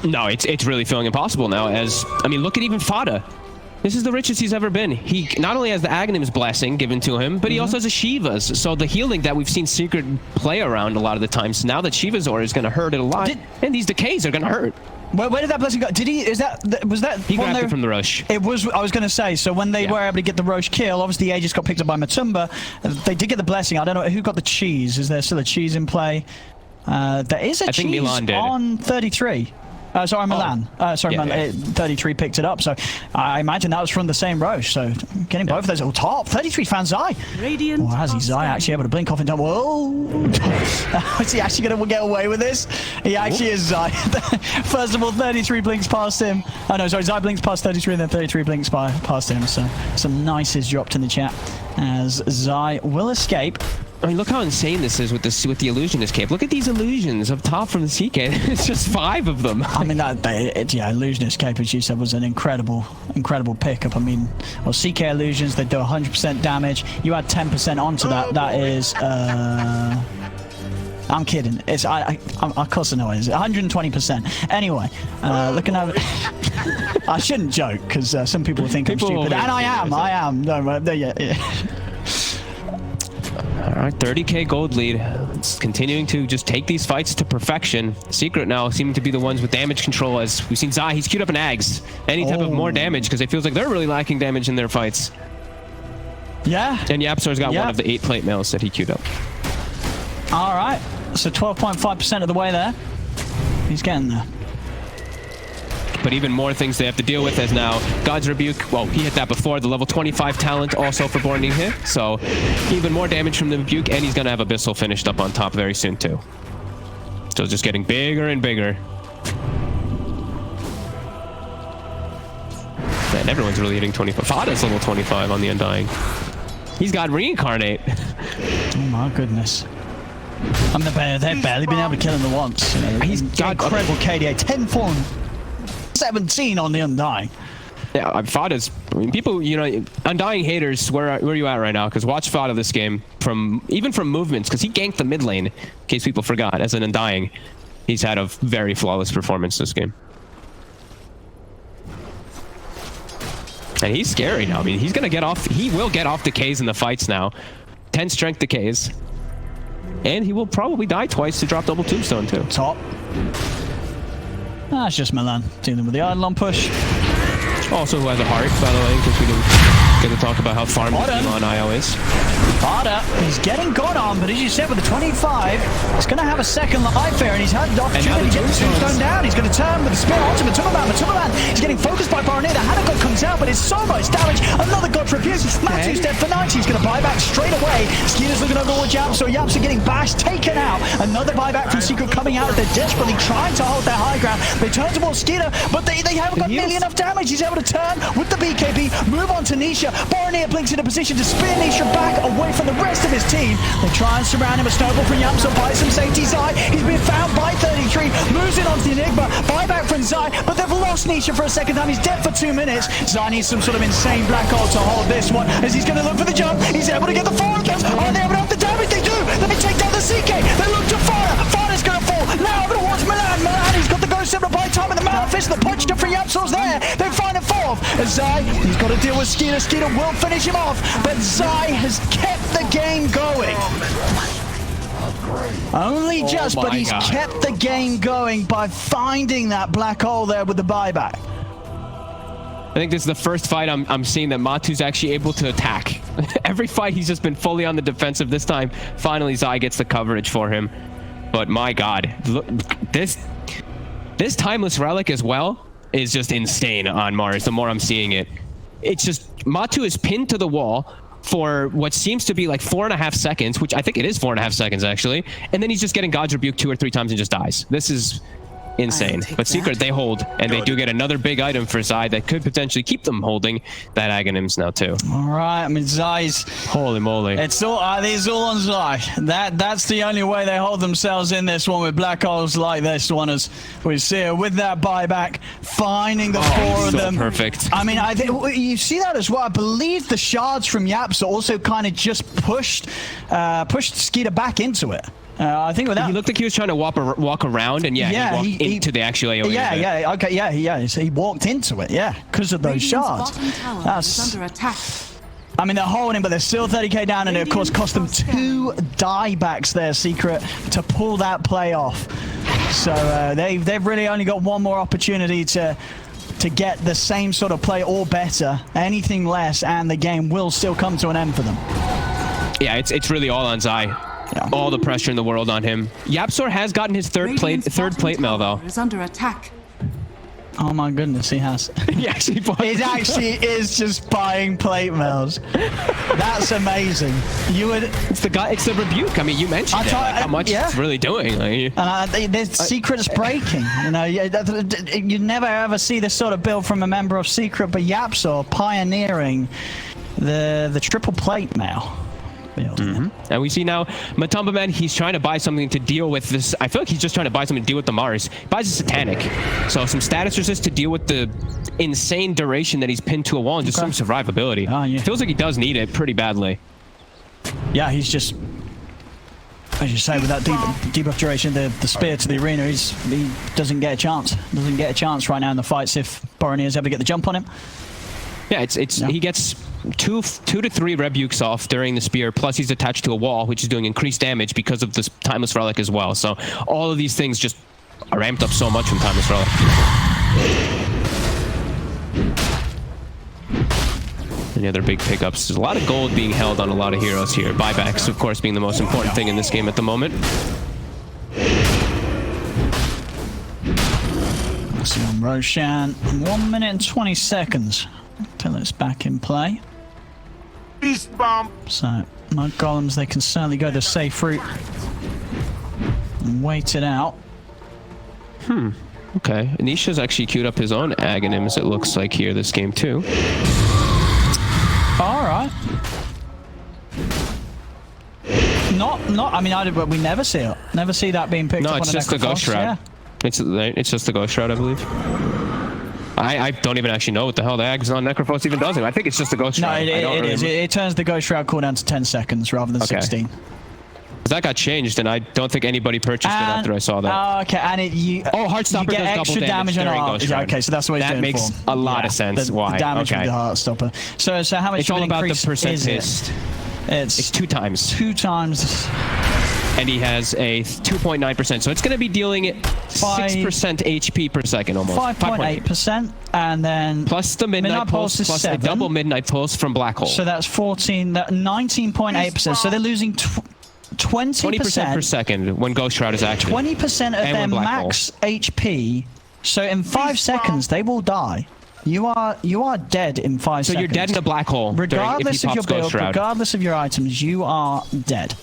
No, it's really feeling impossible now, as I mean, look at even Fata. This is the richest he's ever been. He not only has the Aghanim's blessing given to him, but he also has a Shiva's. So the healing that we've seen Secret play around a lot of the times, now that Shiva's Aura is going to hurt it a lot, and these decays are going to hurt. Where did that blessing go? Did he? Was that? He grabbed it from the Roche. It was. I was going to say. So when they were able to get the Roche kill, obviously the Aegis got picked up by Matumba. They did get the blessing. I don't know who got the cheese. Is there still a cheese in play? There is a cheese on 33. Sorry, Milan. Milan. 33 picked it up, so I imagine that was from the same Roche. So getting both of those. Oh, top 33 fans Zai. Oh, how's he Zai actually able to blink off in time? Whoa! Is he actually going to get away with this? He actually is Zai. First of all, 33 blinks past him. Oh no, sorry, Zai blinks past 33, and then 33 blinks past him. So some nices dropped in the chat as Zai will escape. I mean, look how insane this is with the illusionist cape. Look at these illusions up top from the CK. It's just 5 of them. I mean, illusionist cape, as you said, was an incredible pickup. I mean, well, CK illusions, they do 100% damage. You add 10% onto that. That is I'm kidding. It's of course I know it is. 120%. Anyway, looking over. I shouldn't joke because some people think I'm stupid, and I am. No, yeah. All right, 30k gold lead. It's continuing to just take these fights to perfection. Secret now seeming to be the ones with damage control, as we've seen Zai. He's queued up an Ags. Any type of more damage because it feels like they're really lacking damage in their fights. Yeah. And Yapsor's got one of the 8 plate mails that he queued up. All right. So 12.5% of the way there. He's getting there. But even more things they have to deal with as now God's Rebuke. Well, he hit that before. The level 25 talent also for Borneo here. So even more damage from the Rebuke, and he's going to have Abyssal finished up on top very soon too. So just getting bigger and bigger. Man, everyone's really hitting 25. Fata's level 25 on the Undying. He's got Reincarnate. Oh my goodness. I mean, they've barely been able to kill him once. You know, he's got incredible KDA. 10-4 17 on the Undying. Yeah, Fata's. I mean, people, you know, Undying haters, where are you at right now? Because watch Fata this game even from movements, because he ganked the mid lane. In case people forgot, as an Undying, he's had a very flawless performance this game. And he's scary now. I mean, he's gonna get off. He will get off decays in the fights now. 10 strength decays, and he will probably die twice to drop double tombstone too. Top. That's just Milan dealing with the Eidolon push. Also, who has a heart, by the way, because we didn't get to talk about how farmed Elon IO is. Fata, he's getting got on, but as you said, with the 25, he's going to have a second life here, and he's had the opportunity to get the tombstone down. He's going to turn with the spear ultimate. Matuma he's getting focused by Baronetta. Hanagon comes out, but it's so much damage. Another God Rebuke. Matu's dead for 90. He's going to buy back straight away. Skeeter's looking over towards Yapso. Yapso getting bashed, taken out. Another buyback from Secret coming out. They're desperately trying to hold their high ground. They turn towards Skeeter, but they haven't got nearly enough damage. He's able to turn with the BKB, move on to Nisha. Baronetta blinks into position to spear Nisha back away from the rest of his team. They try and surround him. A snowball from Yamso buys some safety. Zai, he's been found by 33, moves in onto the Enigma. Buyback from Zai, but they've lost Nisha for a second time. He's dead for 2 minutes. Zai needs some sort of insane black hole to hold this one, as he's going to look for the jump. He's able to get the 4 kills. Are they able to have the damage? They do. They take down the CK. They look to Fata. Fata's going to fall. Now over towards Milan. He's got the Ghost Scepter by time in the Malefist. The punch for Yapso's there. They find a 4th. Zai, he's got to deal with Skeeter. Skeeter will finish him off, but Zai has kept the game going. Only just, but he's kept the game going by finding that black hole there with the buyback. I think this is the first fight I'm seeing that Matu's actually able to attack. Every fight he's just been fully on the defensive. This time, finally Zai gets the coverage for him. But my God, look, this Timeless Relic as well is just insane on Mars. The more I'm seeing it, it's just Matu is pinned to the wall for what seems to be like 4.5 seconds, which I think it is 4.5 seconds actually, and then he's just getting God's Rebuke 2 or 3 times and just dies. This is insane. But Secret, they hold, and they do get another big item for Zai that could potentially keep them holding that Aghanim's now too. All right, I mean Zai's, holy moly, it's all on Zai. That's the only way they hold themselves in this one, with black holes like this one, as we see it with that buyback, finding the 4 of them. Perfect. I mean, you see that as well. I believe the shards from Yaps also kind of just pushed Skeeter back into it. I think with that, he looked like he was trying to walk around, and he walked into the actual AoE. He walked into it, because of those shards. That's under attack. I mean, they're holding him, but they're still 30k down, and it of course cost them 2 diebacks there, Secret, to pull that play off. So they've really only got one more opportunity to get the same sort of play or better. Anything less, and the game will still come to an end for them. Yeah, it's really all on Zai. Yeah. All the pressure in the world on him. Yapsor has gotten his third plate mail though. Is under attack. Oh my goodness, he has. He actually it actually is just buying plate mails. That's amazing. You would. It's the Rebuke. I mean, you mentioned how much it's really doing. Like, the Secret's breaking. You know, you never ever see this sort of build from a member of Secret, but Yapsor pioneering the triple plate mail. And we see now Matumba Man, he's trying to buy something to deal with this. I feel like he's just trying to buy something to deal with the Mars. He buys a Satanic. So some status resist to deal with the insane duration that he's pinned to a wall, and just some survivability. Feels like he does need it pretty badly. Yeah, he's just As you say, with that debuff duration, the spear to the arena, he doesn't get a chance. Doesn't get a chance right now in the fights if Boromir is able to get the jump on him. Yeah, he gets two to three rebukes off during the spear, plus he's attached to a wall, which is doing increased damage because of this Timeless Relic as well. So all of these things just are ramped up so much from Timeless Relic. Any other big pickups? There's a lot of gold being held on a lot of heroes here. Buybacks, of course, being the most important thing in this game at the moment. Let's see on Roshan. 1 minute and 20 seconds until it's back in play. Beast bomb. So, mudgolems, they can certainly go the safe route and wait it out. Okay. Anisha's actually queued up his own aegisx2, it looks like, here this game, too. All right. I mean, we never see it. Never see that being picked up on a No, it's just the Ghost Shroud. Yeah. It's just the Ghost Shroud, I believe. I don't even actually know what the hell the Ags on Necrophos even does. I think it's just the Ghost Shroud. No, it is. It turns the Ghost Shroud cooldown to 10 seconds rather than 16. That got changed, and I don't think anybody purchased it after I saw that. Okay, and Heartstopper you get does extra double damage on during Heart. Ghost Shroud. Okay, so that's what he's doing. That makes a lot of sense. Why? The damage okay. with the Heartstopper. So how much? It's all about the increase percent is hissed. It's 2 times. 2 times. And he has a 2.9%, so it's going to be dealing 6% HP per second almost. 5.8%, and then plus the midnight pulse is plus 7. a double midnight pulse from Black Hole. So that's 19.8%. So they're losing 20% per second when Ghost Shroud is active. 20% of their max HP. So in 5 seconds they will die. You are dead in 5 seconds. So you're dead in a black hole. Regardless of your build, regardless of your items, you are dead.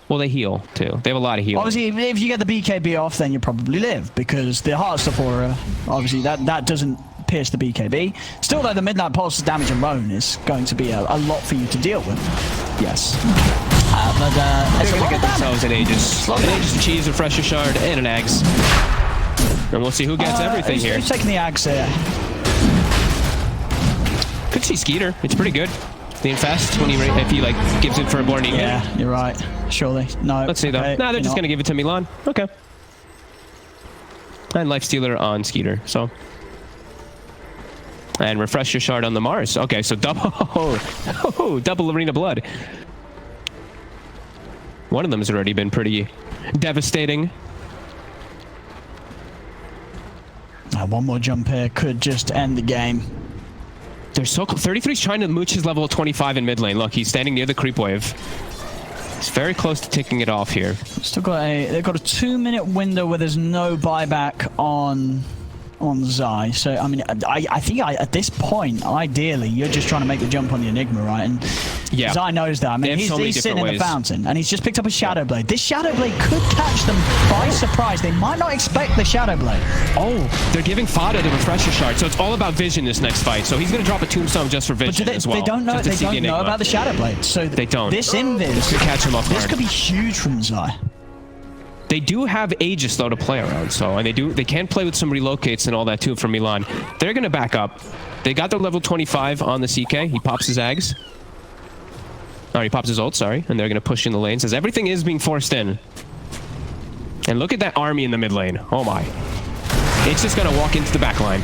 Well, they heal too. They have a lot of healing. Obviously, if you get the BKB off, then you probably live because the Heartstopper aura, obviously that doesn't pierce the BKB. Still, though, the Midnight Pulse's damage alone is going to be a lot for you to deal with. Yes. They're going to get themselves an Aegis. An Aegis, a Cheese, a Refresher Shard, and an Ags. And we'll see who gets everything here. Who's taking the Ags here? Could see Skeeter. It's pretty good. The infest when if he like gives it for a Borny. Yeah, you're right. Surely. No. Let's see though. Nah, they're just gonna give it to Milan. Okay. And Lifestealer on Skeeter. So. And Refresher Shard on the Mars. Okay, so double Arena Blood. One of them has already been pretty devastating. One more jump here could just end the game. They're so 33's trying to mooch his level 25 in mid lane. Look, he's standing near the creep wave. He's very close to ticking it off here. Still got they've got a 2-minute window where there's no buyback on Zai. So I mean, I think at this point, ideally, you're just trying to make the jump on the Enigma, right? And yeah, Zai knows that. I mean, he's sitting in the fountain, and he's just picked up a Shadow Blade. This Shadow Blade could catch them by surprise. They might not expect the Shadow Blade. Oh, they're giving Fata the Refresher Shard, so it's all about vision this next fight. So he's going to drop a Tombstone just for vision as well. They don't know. They don't know about the Shadow Blade. So they don't. This invis could catch him off guard. This could be huge from Zai. They do have Aegis though to play around, so and they can play with some relocates and all that too from Milan. They're gonna back up. They got their level 25 on the CK. He pops his Ags. Oh, he pops his ult, sorry, and they're gonna push in the lanes as everything is being forced in. And look at that army in the mid lane. Oh my. It's just gonna walk into the back line.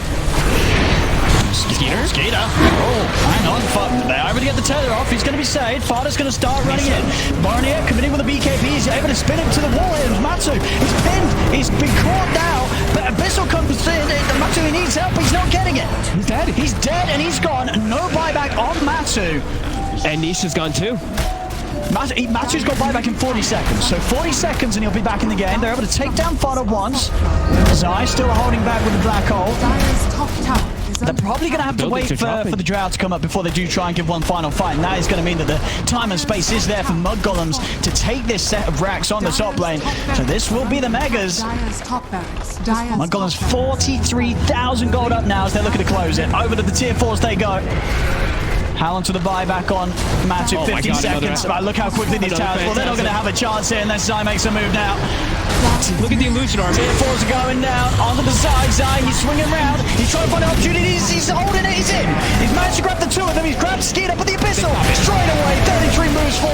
Skeeter? Skeeter. Oh, hang on. They're able to get the tether off. He's going to be saved. Fata's going to start running in. Barnier committing with a BKB. He's able to spin him to the wall here. Matsu, he's pinned. He's been caught now. But Abyssal comes in. Matsu, he needs help. He's not getting it. He's dead. He's dead and he's gone. No buyback on Matsu. And Nisha's gone too. Matsu's got buyback in 40 seconds. So 40 seconds and he'll be back in the game. They're able to take down Fata once. Zai still holding back with the black hole. They're probably going to have to wait for the Drought to come up before they do try and give one final fight. And that is going to mean that the time and space is there for mudgolems to take this set of racks on the top lane. So this will be the Megas. Mudgolems 43,000 gold up now as they're looking to close it. Over to the tier 4s they go. Halon to the buyback on Matsu, 15 seconds. Look how quickly these towers. Well, they're not going to have a chance here unless Zai makes a move now. Look at the illusion armor. Tier 4s are going down onto the side. Zai, he's swinging around. He's trying to find opportunities. He's holding it. He's in. He's managed to grab the 2 of them. He's grabbed Skeeter, but the Abyssal straight away. 33 moves forward.